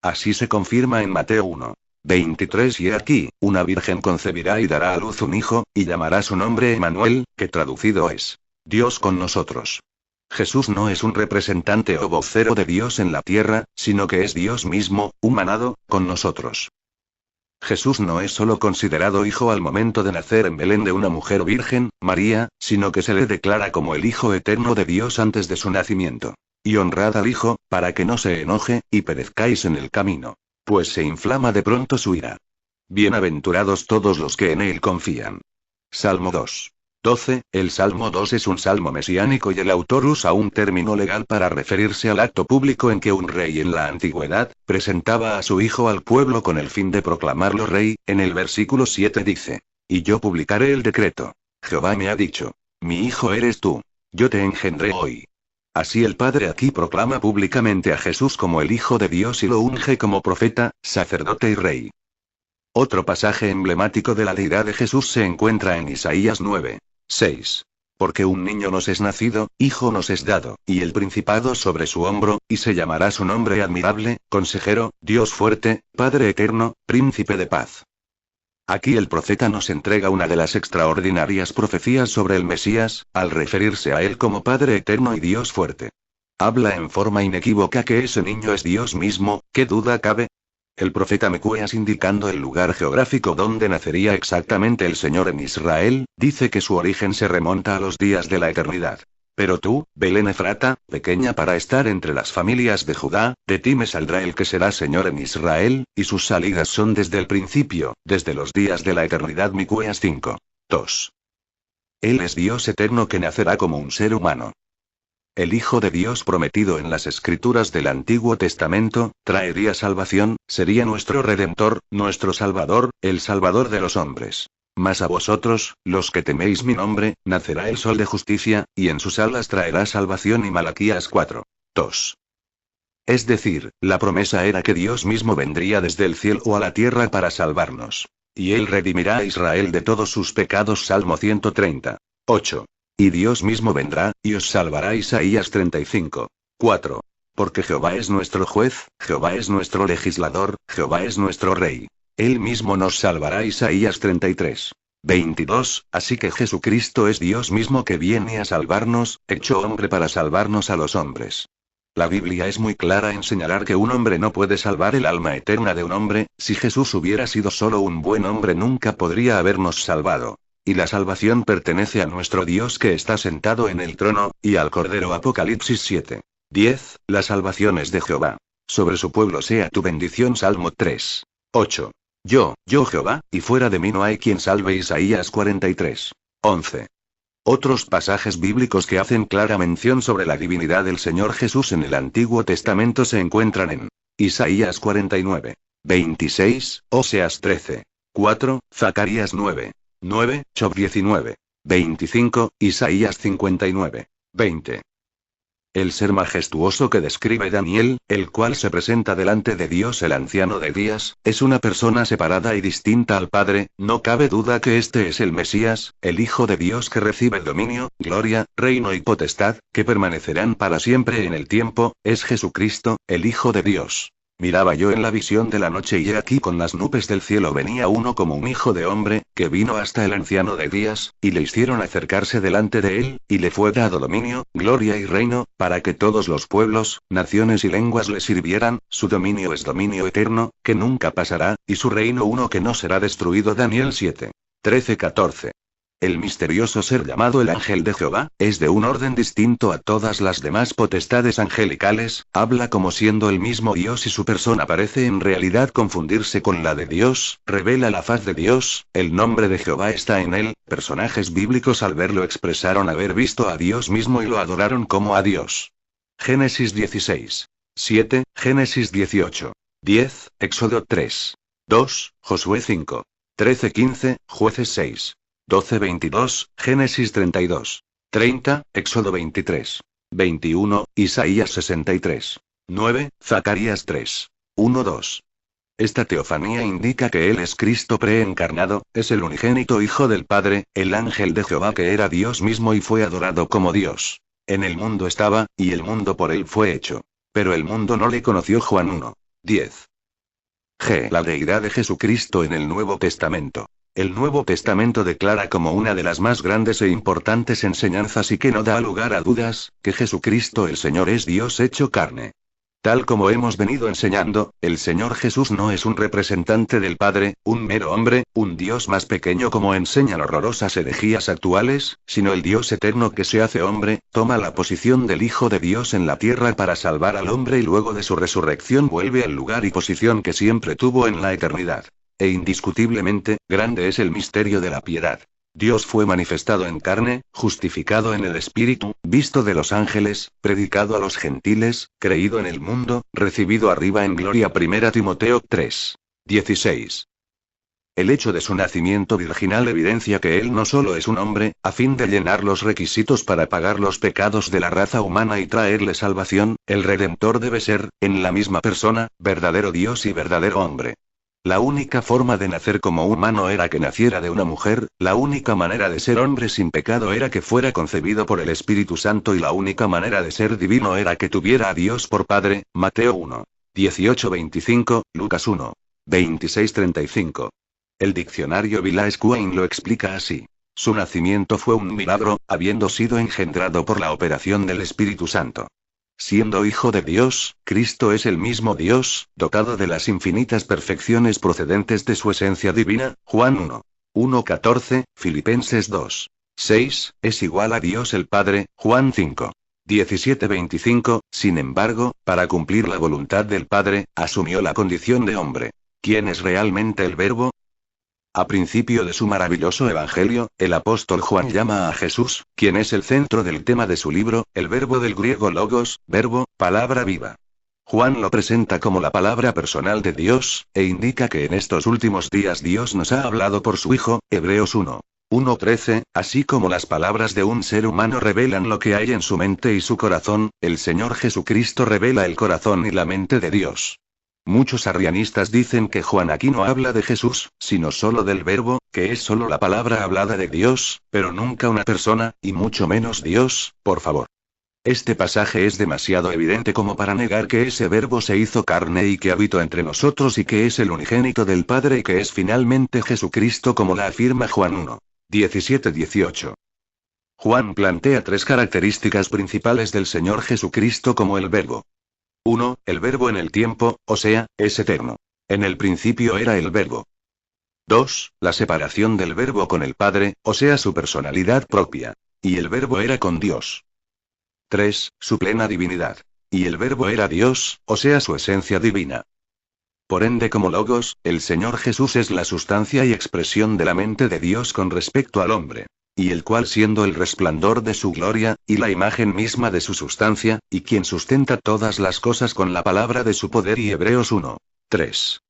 Así se confirma en Mateo 1:23 y he aquí, una virgen concebirá y dará a luz un hijo, y llamará su nombre Emmanuel, que traducido es Dios con nosotros. Jesús no es un representante o vocero de Dios en la tierra, sino que es Dios mismo, humanado, con nosotros. Jesús no es solo considerado hijo al momento de nacer en Belén de una mujer virgen, María, sino que se le declara como el Hijo eterno de Dios antes de su nacimiento. Y honrad al Hijo, para que no se enoje, y perezcáis en el camino. Pues se inflama de pronto su ira. Bienaventurados todos los que en él confían. Salmo 2:12, el Salmo 2 es un salmo mesiánico y el autor usa un término legal para referirse al acto público en que un rey en la antigüedad, presentaba a su hijo al pueblo con el fin de proclamarlo rey. En el versículo 7 dice: Y yo publicaré el decreto. Jehová me ha dicho: Mi hijo eres tú. Yo te engendré hoy. Así el Padre aquí proclama públicamente a Jesús como el Hijo de Dios y lo unge como profeta, sacerdote y rey. Otro pasaje emblemático de la deidad de Jesús se encuentra en Isaías 9:6. Porque un niño nos es nacido, hijo nos es dado, y el principado sobre su hombro, y se llamará su nombre admirable, consejero, Dios fuerte, Padre eterno, príncipe de paz. Aquí el profeta nos entrega una de las extraordinarias profecías sobre el Mesías, al referirse a él como Padre eterno y Dios fuerte. habla en forma inequívoca que ese niño es Dios mismo, ¿qué duda cabe? El profeta Miqueas, indicando el lugar geográfico donde nacería exactamente el Señor en Israel, dice que su origen se remonta a los días de la eternidad. Pero tú, Belén Efrata, pequeña para estar entre las familias de Judá, de ti me saldrá el que será Señor en Israel, y sus salidas son desde el principio, desde los días de la eternidad. Miqueas 5. 2. Él es Dios eterno que nacerá como un ser humano. El Hijo de Dios prometido en las Escrituras del Antiguo Testamento, traería salvación, sería nuestro Redentor, nuestro Salvador, el Salvador de los hombres. Mas a vosotros, los que teméis mi nombre, nacerá el sol de justicia, y en sus alas traerá salvación. Y Malaquías 4. 2. Es decir, la promesa era que Dios mismo vendría desde el cielo a la tierra para salvarnos. Y él redimirá a Israel de todos sus pecados. Salmo 130. 8. Y Dios mismo vendrá, y os salvará. Isaías 35. 4. Porque Jehová es nuestro juez, Jehová es nuestro legislador, Jehová es nuestro rey. Él mismo nos salvará. Isaías 33. 22. Así que Jesucristo es Dios mismo que viene a salvarnos, hecho hombre para salvarnos a los hombres. La Biblia es muy clara en señalar que un hombre no puede salvar el alma eterna de un hombre. Si Jesús hubiera sido solo un buen hombre nunca podría habernos salvado. Y la salvación pertenece a nuestro Dios que está sentado en el trono, y al Cordero. Apocalipsis 7. 10. La salvación es de Jehová. Sobre su pueblo sea tu bendición. Salmo 3. 8. Yo Jehová, y fuera de mí no hay quien salve. Isaías 43. 11. Otros pasajes bíblicos que hacen clara mención sobre la divinidad del Señor Jesús en el Antiguo Testamento se encuentran en Isaías 49. 26, Oseas 13. 4, Zacarías 9. 9, Job 19. 25, Isaías 59. 20. El ser majestuoso que describe Daniel, el cual se presenta delante de Dios el anciano de días, es una persona separada y distinta al Padre. No cabe duda que este es el Mesías, el Hijo de Dios que recibe dominio, gloria, reino y potestad, que permanecerán para siempre en el tiempo. Es Jesucristo, el Hijo de Dios. Miraba yo en la visión de la noche, y he aquí con las nubes del cielo venía uno como un hijo de hombre, que vino hasta el anciano de días, y le hicieron acercarse delante de él, y le fue dado dominio, gloria y reino, para que todos los pueblos, naciones y lenguas le sirvieran. Su dominio es dominio eterno, que nunca pasará, y su reino uno que no será destruido. Daniel 7. 13-14. El misterioso ser llamado el ángel de Jehová, es de un orden distinto a todas las demás potestades angelicales, habla como siendo el mismo Dios y su persona parece en realidad confundirse con la de Dios, revela la faz de Dios, el nombre de Jehová está en él. Personajes bíblicos al verlo expresaron haber visto a Dios mismo y lo adoraron como a Dios. Génesis 16. 7, Génesis 18. 10, Éxodo 3. 2, Josué 5. 13-15, Jueces 6. 12-22, Génesis 32. 30, Éxodo 23. 21, Isaías 63. 9, Zacarías 3. 1-2. Esta teofanía indica que Él es Cristo preencarnado, es el unigénito Hijo del Padre, el ángel de Jehová que era Dios mismo y fue adorado como Dios. En el mundo estaba, y el mundo por Él fue hecho. Pero el mundo no le conoció. Juan 1. 10. G. La deidad de Jesucristo en el Nuevo Testamento. El Nuevo Testamento declara como una de las más grandes e importantes enseñanzas y que no da lugar a dudas, que Jesucristo el Señor es Dios hecho carne. Tal como hemos venido enseñando, el Señor Jesús no es un representante del Padre, un mero hombre, un Dios más pequeño como enseñan horrorosas herejías actuales, sino el Dios eterno que se hace hombre, toma la posición del Hijo de Dios en la tierra para salvar al hombre y luego de su resurrección vuelve al lugar y posición que siempre tuvo en la eternidad. E indiscutiblemente, grande es el misterio de la piedad. Dios fue manifestado en carne, justificado en el Espíritu, visto de los ángeles, predicado a los gentiles, creído en el mundo, recibido arriba en gloria. 1 Timoteo 3. 16. El hecho de su nacimiento virginal evidencia que él no solo es un hombre, a fin de llenar los requisitos para pagar los pecados de la raza humana y traerle salvación, el Redentor debe ser, en la misma persona, verdadero Dios y verdadero hombre. La única forma de nacer como humano era que naciera de una mujer, la única manera de ser hombre sin pecado era que fuera concebido por el Espíritu Santo y la única manera de ser divino era que tuviera a Dios por Padre. Mateo 1. 18-25, Lucas 1. 26-35. El diccionario Village-Quain lo explica así. Su nacimiento fue un milagro, habiendo sido engendrado por la operación del Espíritu Santo. Siendo Hijo de Dios, Cristo es el mismo Dios, dotado de las infinitas perfecciones procedentes de su esencia divina, Juan 1. 1:14, Filipenses 2. 6, es igual a Dios el Padre, Juan 5. 17:25, sin embargo, para cumplir la voluntad del Padre, asumió la condición de hombre. ¿Quién es realmente el Verbo? A principio de su maravilloso evangelio, el apóstol Juan llama a Jesús, quien es el centro del tema de su libro, el verbo del griego logos, verbo, palabra viva. Juan lo presenta como la palabra personal de Dios, e indica que en estos últimos días Dios nos ha hablado por su Hijo, Hebreos 1. 1:13, así como las palabras de un ser humano revelan lo que hay en su mente y su corazón, el Señor Jesucristo revela el corazón y la mente de Dios. Muchos arrianistas dicen que Juan aquí no habla de Jesús, sino solo del Verbo, que es solo la palabra hablada de Dios, pero nunca una persona, y mucho menos Dios, por favor. Este pasaje es demasiado evidente como para negar que ese Verbo se hizo carne y que habitó entre nosotros y que es el unigénito del Padre y que es finalmente Jesucristo como la afirma Juan 1. 17-18. Juan plantea tres características principales del Señor Jesucristo como el Verbo. 1. El Verbo en el tiempo, o sea, es eterno. En el principio era el Verbo. 2. La separación del Verbo con el Padre, o sea, su personalidad propia. Y el Verbo era con Dios. 3. Su plena divinidad. Y el Verbo era Dios, o sea, su esencia divina. Por ende, como Logos, el Señor Jesús es la sustancia y expresión de la mente de Dios con respecto al hombre. Y el cual siendo el resplandor de su gloria, y la imagen misma de su sustancia, y quien sustenta todas las cosas con la palabra de su poder y Hebreos 1. 3.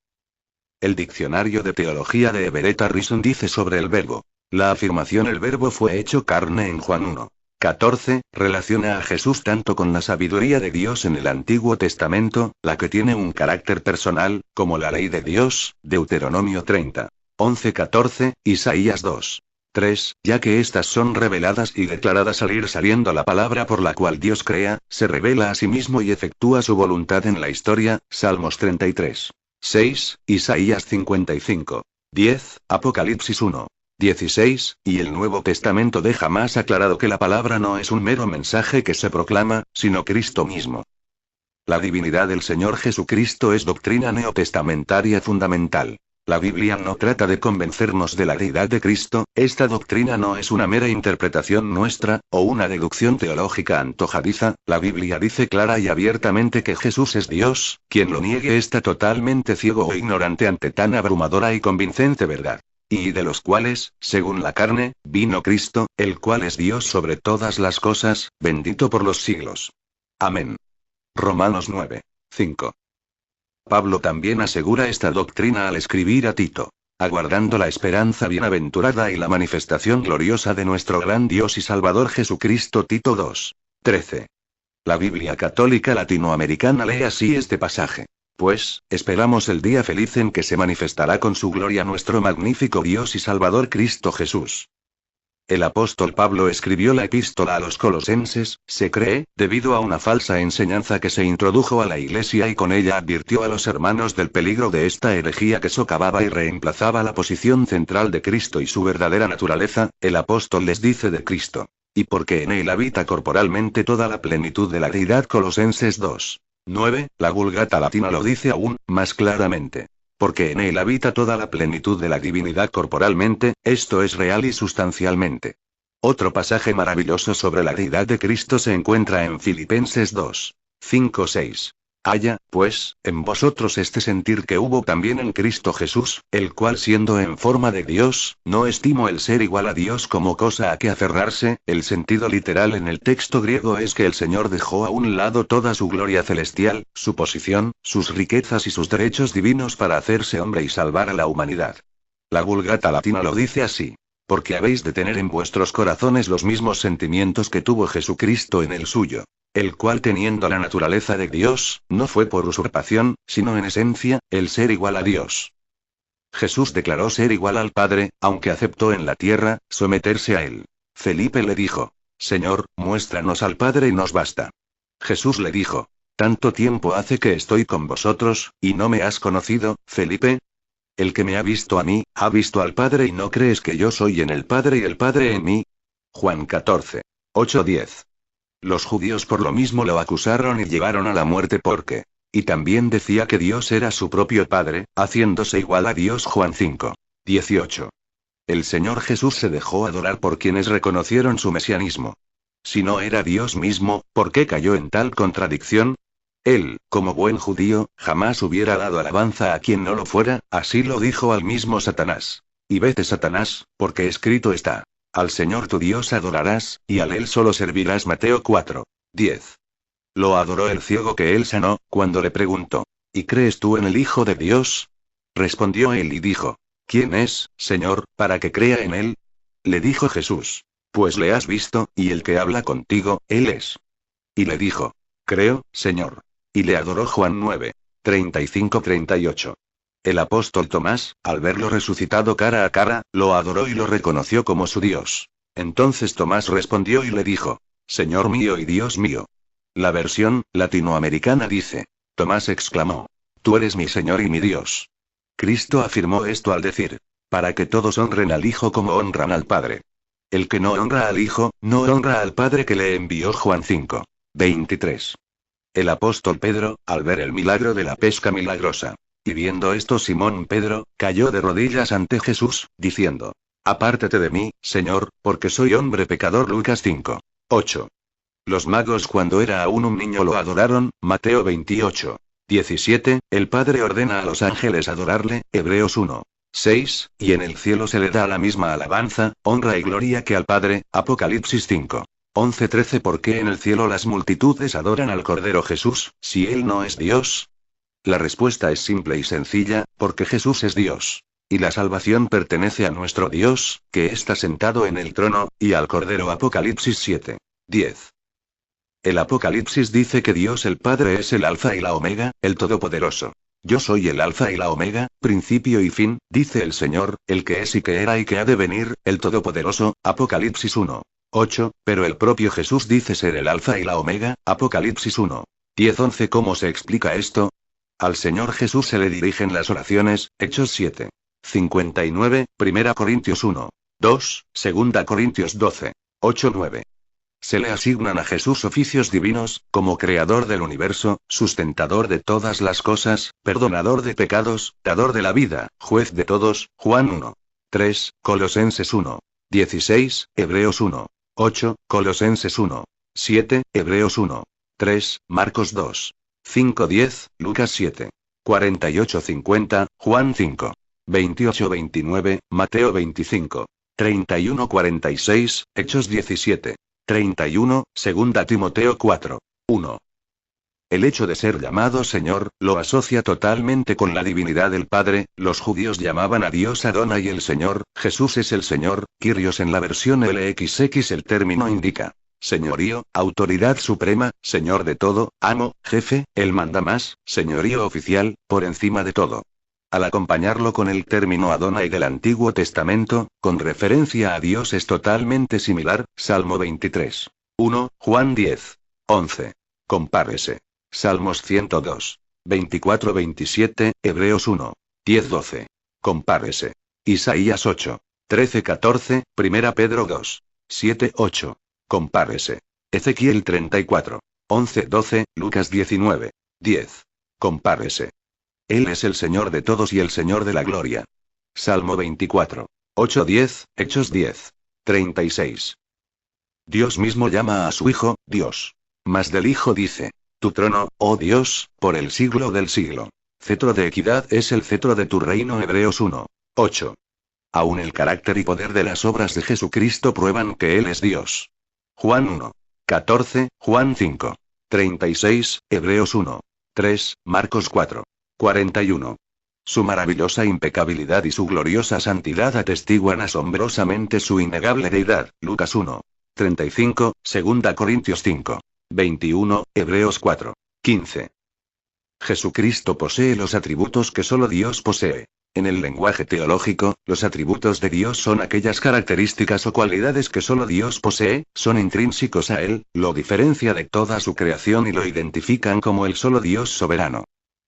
El diccionario de teología de Everett Harrison dice sobre el Verbo. La afirmación el Verbo fue hecho carne en Juan 1. 14, relaciona a Jesús tanto con la sabiduría de Dios en el Antiguo Testamento, la que tiene un carácter personal, como la ley de Dios, Deuteronomio 30. 11-14, Isaías 2. 3, ya que estas son reveladas y declaradas al ir saliendo la palabra por la cual Dios crea, se revela a sí mismo y efectúa su voluntad en la historia, Salmos 33. 6, Isaías 55. 10, Apocalipsis 1. 16, y el Nuevo Testamento deja más aclarado que la palabra no es un mero mensaje que se proclama, sino Cristo mismo. La divinidad del Señor Jesucristo es doctrina neotestamentaria fundamental. La Biblia no trata de convencernos de la deidad de Cristo, esta doctrina no es una mera interpretación nuestra, o una deducción teológica antojadiza, la Biblia dice clara y abiertamente que Jesús es Dios, quien lo niegue está totalmente ciego o ignorante ante tan abrumadora y convincente verdad. Y de los cuales, según la carne, vino Cristo, el cual es Dios sobre todas las cosas, bendito por los siglos. Amén. Romanos 9. 5. Pablo también asegura esta doctrina al escribir a Tito, aguardando la esperanza bienaventurada y la manifestación gloriosa de nuestro gran Dios y Salvador Jesucristo. Tito 2. 13. La Biblia Católica Latinoamericana lee así este pasaje. Pues, esperamos el día feliz en que se manifestará con su gloria nuestro magnífico Dios y Salvador Cristo Jesús. El apóstol Pablo escribió la epístola a los Colosenses, se cree, debido a una falsa enseñanza que se introdujo a la Iglesia y con ella advirtió a los hermanos del peligro de esta herejía que socavaba y reemplazaba la posición central de Cristo y su verdadera naturaleza, el apóstol les dice de Cristo. Y porque en él habita corporalmente toda la plenitud de la deidad. Colosenses 2. 9, la Vulgata Latina lo dice aún más claramente. Porque en él habita toda la plenitud de la divinidad corporalmente, esto es real y sustancialmente. Otro pasaje maravilloso sobre la deidad de Cristo se encuentra en Filipenses 2. 5-6. Haya, pues, en vosotros este sentir que hubo también en Cristo Jesús, el cual siendo en forma de Dios, no estimó el ser igual a Dios como cosa a que aferrarse. El sentido literal en el texto griego es que el Señor dejó a un lado toda su gloria celestial, su posición, sus riquezas y sus derechos divinos para hacerse hombre y salvar a la humanidad. La Vulgata Latina lo dice así. Porque habéis de tener en vuestros corazones los mismos sentimientos que tuvo Jesucristo en el suyo. El cual teniendo la naturaleza de Dios, no fue por usurpación, sino en esencia, el ser igual a Dios. Jesús declaró ser igual al Padre, aunque aceptó en la tierra, someterse a él. Felipe le dijo, Señor, muéstranos al Padre y nos basta. Jesús le dijo, ¿tanto tiempo hace que estoy con vosotros, y no me has conocido, Felipe? El que me ha visto a mí, ha visto al Padre y no crees que yo soy en el Padre y el Padre en mí. Juan 14. 8-10. Los judíos por lo mismo lo acusaron y llevaron a la muerte porque. Y también decía que Dios era su propio Padre, haciéndose igual a Dios. Juan 5. 18. El Señor Jesús se dejó adorar por quienes reconocieron su mesianismo. Si no era Dios mismo, ¿por qué cayó en tal contradicción? Él, como buen judío, jamás hubiera dado alabanza a quien no lo fuera, así lo dijo al mismo Satanás. Y vete Satanás, porque escrito está. Al Señor tu Dios adorarás, y a él solo servirás. Mateo 4. 10. Lo adoró el ciego que él sanó, cuando le preguntó: ¿Y crees tú en el Hijo de Dios? Respondió él y dijo: ¿Quién es, Señor, para que crea en él? Le dijo Jesús: Pues le has visto, y el que habla contigo, él es. Y le dijo: Creo, Señor. Y le adoró. Juan 9. 35-38. El apóstol Tomás, al verlo resucitado cara a cara, lo adoró y lo reconoció como su Dios. Entonces Tomás respondió y le dijo: Señor mío y Dios mío. La versión latinoamericana dice: Tomás exclamó: Tú eres mi Señor y mi Dios. Cristo afirmó esto al decir: para que todos honren al Hijo como honran al Padre. El que no honra al Hijo, no honra al Padre que le envió. Juan 5. 23. El apóstol Pedro, al ver el milagro de la pesca milagrosa. Y viendo esto, Simón Pedro cayó de rodillas ante Jesús, diciendo: Apártate de mí, Señor, porque soy hombre pecador. Lucas 5. 8. Los magos cuando era aún un niño lo adoraron. Mateo 28. 17. El Padre ordena a los ángeles adorarle. Hebreos 1. 6. Y en el cielo se le da la misma alabanza, honra y gloria que al Padre. Apocalipsis 5. 11-13. ¿Por qué en el cielo las multitudes adoran al Cordero Jesús, si Él no es Dios? La respuesta es simple y sencilla: porque Jesús es Dios. Y la salvación pertenece a nuestro Dios, que está sentado en el trono, y al Cordero. Apocalipsis 7. 10. El Apocalipsis dice que Dios el Padre es el Alfa y la Omega, el Todopoderoso. Yo soy el Alfa y la Omega, principio y fin, dice el Señor, el que es y que era y que ha de venir, el Todopoderoso. Apocalipsis 1. 8, pero el propio Jesús dice ser el Alfa y la Omega. Apocalipsis 1. 10-11. ¿Cómo se explica esto? Al Señor Jesús se le dirigen las oraciones. Hechos 7. 59, 1 Corintios 1. 2, 2 Corintios 12. 8-9. Se le asignan a Jesús oficios divinos, como creador del universo, sustentador de todas las cosas, perdonador de pecados, dador de la vida, juez de todos. Juan 1. 3, Colosenses 1. 16, Hebreos 1. 8, Colosenses 1. 7, Hebreos 1. 3, Marcos 2. 5-10, Lucas 7. 48-50, Juan 5. 28-29, Mateo 25. 31-46, Hechos 17. 31, 2 Timoteo 4. 1. El hecho de ser llamado Señor, lo asocia totalmente con la divinidad del Padre. Los judíos llamaban a Dios Adonai el Señor. Jesús es el Señor, Kyrios en la versión LXX. El término indica señorío, autoridad suprema, señor de todo, amo, jefe, el mandamás, señorío oficial, por encima de todo. Al acompañarlo con el término Adonai del Antiguo Testamento, con referencia a Dios, es totalmente similar. Salmo 23. 1, Juan 10. 11. Compárese. Salmos 102. 24-27, Hebreos 1. 10-12. Compárese. Isaías 8. 13-14, 1 Pedro 2. 7-8. Compárese. Ezequiel 34. 11-12, Lucas 19. 10. Compárese. Él es el Señor de todos y el Señor de la gloria. Salmo 24. 8-10, Hechos 10. 36. Dios mismo llama a su Hijo, Dios. Mas del Hijo dice: Tu trono, oh Dios, por el siglo del siglo. Cetro de equidad es el cetro de tu reino. Hebreos 1. 8. Aún el carácter y poder de las obras de Jesucristo prueban que Él es Dios. Juan 1. 14, Juan 5. 36, Hebreos 1. 3, Marcos 4. 41. Su maravillosa impecabilidad y su gloriosa santidad atestiguan asombrosamente su innegable deidad. Lucas 1. 35, 2 Corintios 5. 21, Hebreos 4. 15. Jesucristo posee los atributos que solo Dios posee. En el lenguaje teológico, los atributos de Dios son aquellas características o cualidades que solo Dios posee, son intrínsecos a Él, lo diferencia de toda su creación y lo identifican como el solo Dios soberano.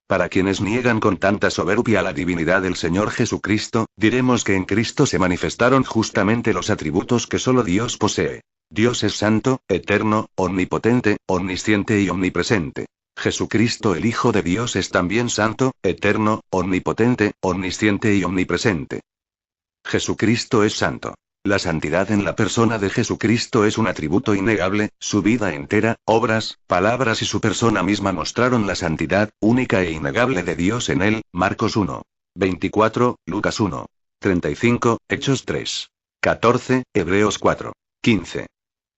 Para quienes niegan con tanta soberbia la divinidad del Señor Jesucristo, diremos que en Cristo se manifestaron justamente los atributos que solo Dios posee. Dios es santo, eterno, omnipotente, omnisciente y omnipresente. Jesucristo el Hijo de Dios es también santo, eterno, omnipotente, omnisciente y omnipresente. Jesucristo es santo. La santidad en la persona de Jesucristo es un atributo innegable, su vida entera, obras, palabras y su persona misma mostraron la santidad, única e innegable de Dios en él, Marcos 1. 24, Lucas 1. 35, Hechos 3. 14, Hebreos 4. 15.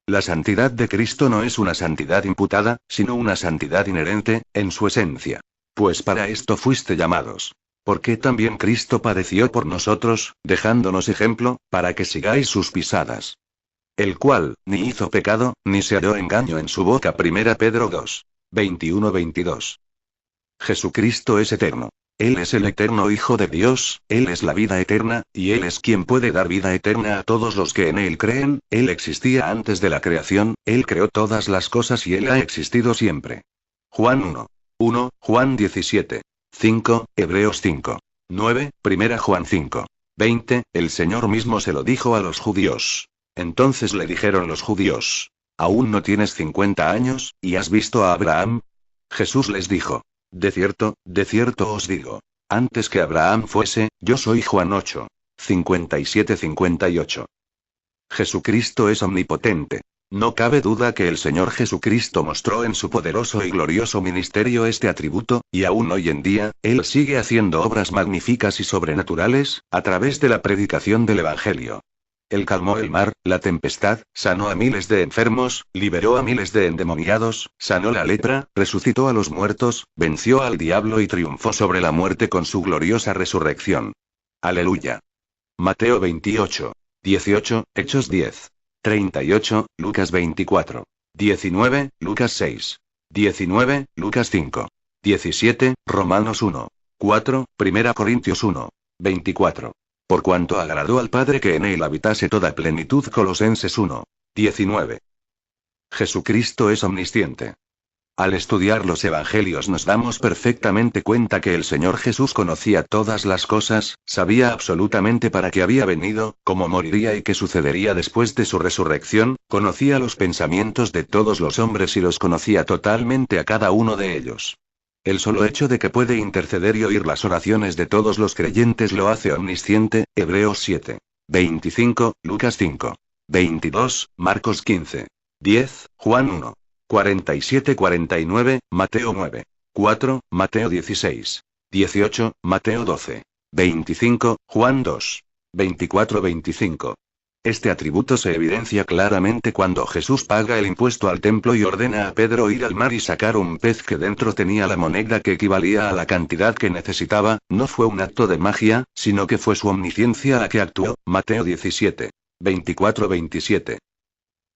La santidad de Cristo no es una santidad imputada, sino una santidad inherente, en su esencia. Pues para esto fuiste llamados. Porque también Cristo padeció por nosotros, dejándonos ejemplo, para que sigáis sus pisadas. El cual, ni hizo pecado, ni se halló engaño en su boca. 1 Pedro 2. 21-22. Jesucristo es eterno. Él es el eterno Hijo de Dios, Él es la vida eterna, y Él es quien puede dar vida eterna a todos los que en Él creen. Él existía antes de la creación, Él creó todas las cosas y Él ha existido siempre. Juan 1. 1, Juan 17. 5, Hebreos 5. 9, 1 Juan 5. 20, el Señor mismo se lo dijo a los judíos. Entonces le dijeron los judíos: ¿aún no tienes 50 años, y has visto a Abraham? Jesús les dijo: de cierto os digo, antes que Abraham fuese, yo soy. Juan 8. 57-58. Jesucristo es omnipotente. No cabe duda que el Señor Jesucristo mostró en su poderoso y glorioso ministerio este atributo, y aún hoy en día, Él sigue haciendo obras magníficas y sobrenaturales, a través de la predicación del Evangelio. Él calmó el mar, la tempestad, sanó a miles de enfermos, liberó a miles de endemoniados, sanó la lepra, resucitó a los muertos, venció al diablo y triunfó sobre la muerte con su gloriosa resurrección. Aleluya. Mateo 28. 18, Hechos 10. 38, Lucas 24. 19, Lucas 6. 19, Lucas 5. 17, Romanos 1. 4, 1 Corintios 1. 24. Por cuanto agradó al Padre que en él habitase toda plenitud. Colosenses 1. 19. Jesucristo es omnisciente. Al estudiar los evangelios nos damos perfectamente cuenta que el Señor Jesús conocía todas las cosas, sabía absolutamente para qué había venido, cómo moriría y qué sucedería después de su resurrección, conocía los pensamientos de todos los hombres y los conocía totalmente a cada uno de ellos. El solo hecho de que puede interceder y oír las oraciones de todos los creyentes lo hace omnisciente. Hebreos 7. 25, Lucas 5. 22, Marcos 15. 10, Juan 1. 47-49, Mateo 9. 4, Mateo 16. 18, Mateo 12. 25, Juan 2. 24-25. Este atributo se evidencia claramente cuando Jesús paga el impuesto al templo y ordena a Pedro ir al mar y sacar un pez que dentro tenía la moneda que equivalía a la cantidad que necesitaba. No fue un acto de magia, sino que fue su omnisciencia la que actuó. Mateo 17. 24-27.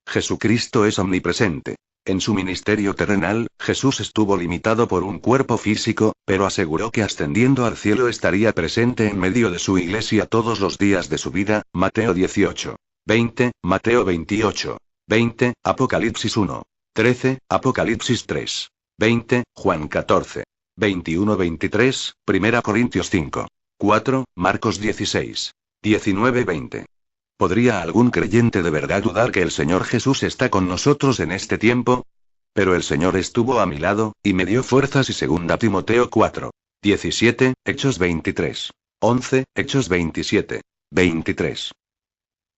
Jesucristo es omnipresente. En su ministerio terrenal, Jesús estuvo limitado por un cuerpo físico, pero aseguró que ascendiendo al cielo estaría presente en medio de su iglesia todos los días de su vida. Mateo 18. 20, Mateo 28. 20, Apocalipsis 1. 13, Apocalipsis 3. 20, Juan 14. 21-23, 1 Corintios 5. 4, Marcos 16. 19-20. ¿Podría algún creyente de verdad dudar que el Señor Jesús está con nosotros en este tiempo? Pero el Señor estuvo a mi lado, y me dio fuerzas. Y 2 Timoteo 4. 17, Hechos 23. 11, Hechos 27. 23.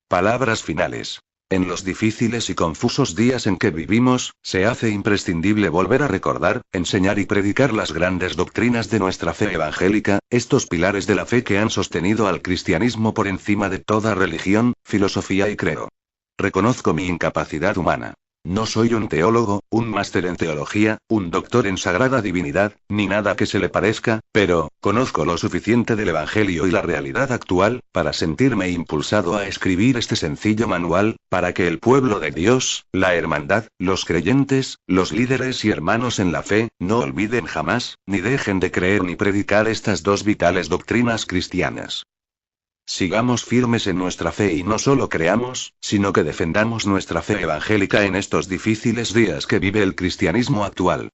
Palabras finales. En los difíciles y confusos días en que vivimos, se hace imprescindible volver a recordar, enseñar y predicar las grandes doctrinas de nuestra fe evangélica, estos pilares de la fe que han sostenido al cristianismo por encima de toda religión, filosofía y credo. Reconozco mi incapacidad humana. No soy un teólogo, un máster en teología, un doctor en sagrada divinidad, ni nada que se le parezca, pero, conozco lo suficiente del Evangelio y la realidad actual, para sentirme impulsado a escribir este sencillo manual, para que el pueblo de Dios, la hermandad, los creyentes, los líderes y hermanos en la fe, no olviden jamás, ni dejen de creer ni predicar estas dos vitales doctrinas cristianas. Sigamos firmes en nuestra fe y no solo creamos, sino que defendamos nuestra fe evangélica en estos difíciles días que vive el cristianismo actual.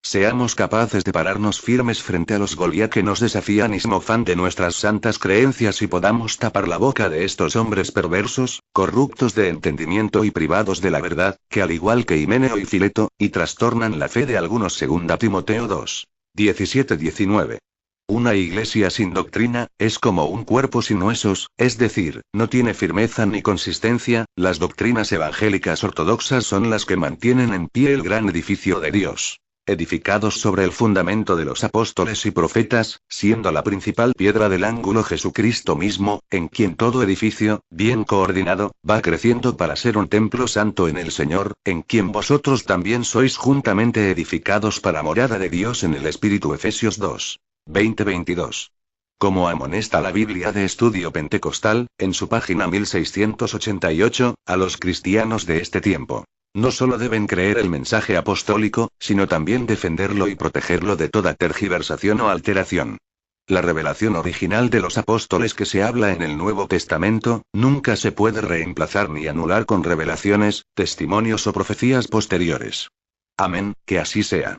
Seamos capaces de pararnos firmes frente a los Goliat que nos desafían y se mofan de nuestras santas creencias y podamos tapar la boca de estos hombres perversos, corruptos de entendimiento y privados de la verdad, que al igual que Himeneo y Fileto, y trastornan la fe de algunos. 2 Timoteo 2. 17-19. Una iglesia sin doctrina, es como un cuerpo sin huesos, es decir, no tiene firmeza ni consistencia. Las doctrinas evangélicas ortodoxas son las que mantienen en pie el gran edificio de Dios. Edificados sobre el fundamento de los apóstoles y profetas, siendo la principal piedra del ángulo Jesucristo mismo, en quien todo edificio, bien coordinado, va creciendo para ser un templo santo en el Señor, en quien vosotros también sois juntamente edificados para morada de Dios en el Espíritu. Efesios 2. 20-22. Como amonesta la Biblia de Estudio Pentecostal, en su página 1688, a los cristianos de este tiempo. No solo deben creer el mensaje apostólico, sino también defenderlo y protegerlo de toda tergiversación o alteración. La revelación original de los apóstoles que se habla en el Nuevo Testamento, nunca se puede reemplazar ni anular con revelaciones, testimonios o profecías posteriores. Amén, que así sea.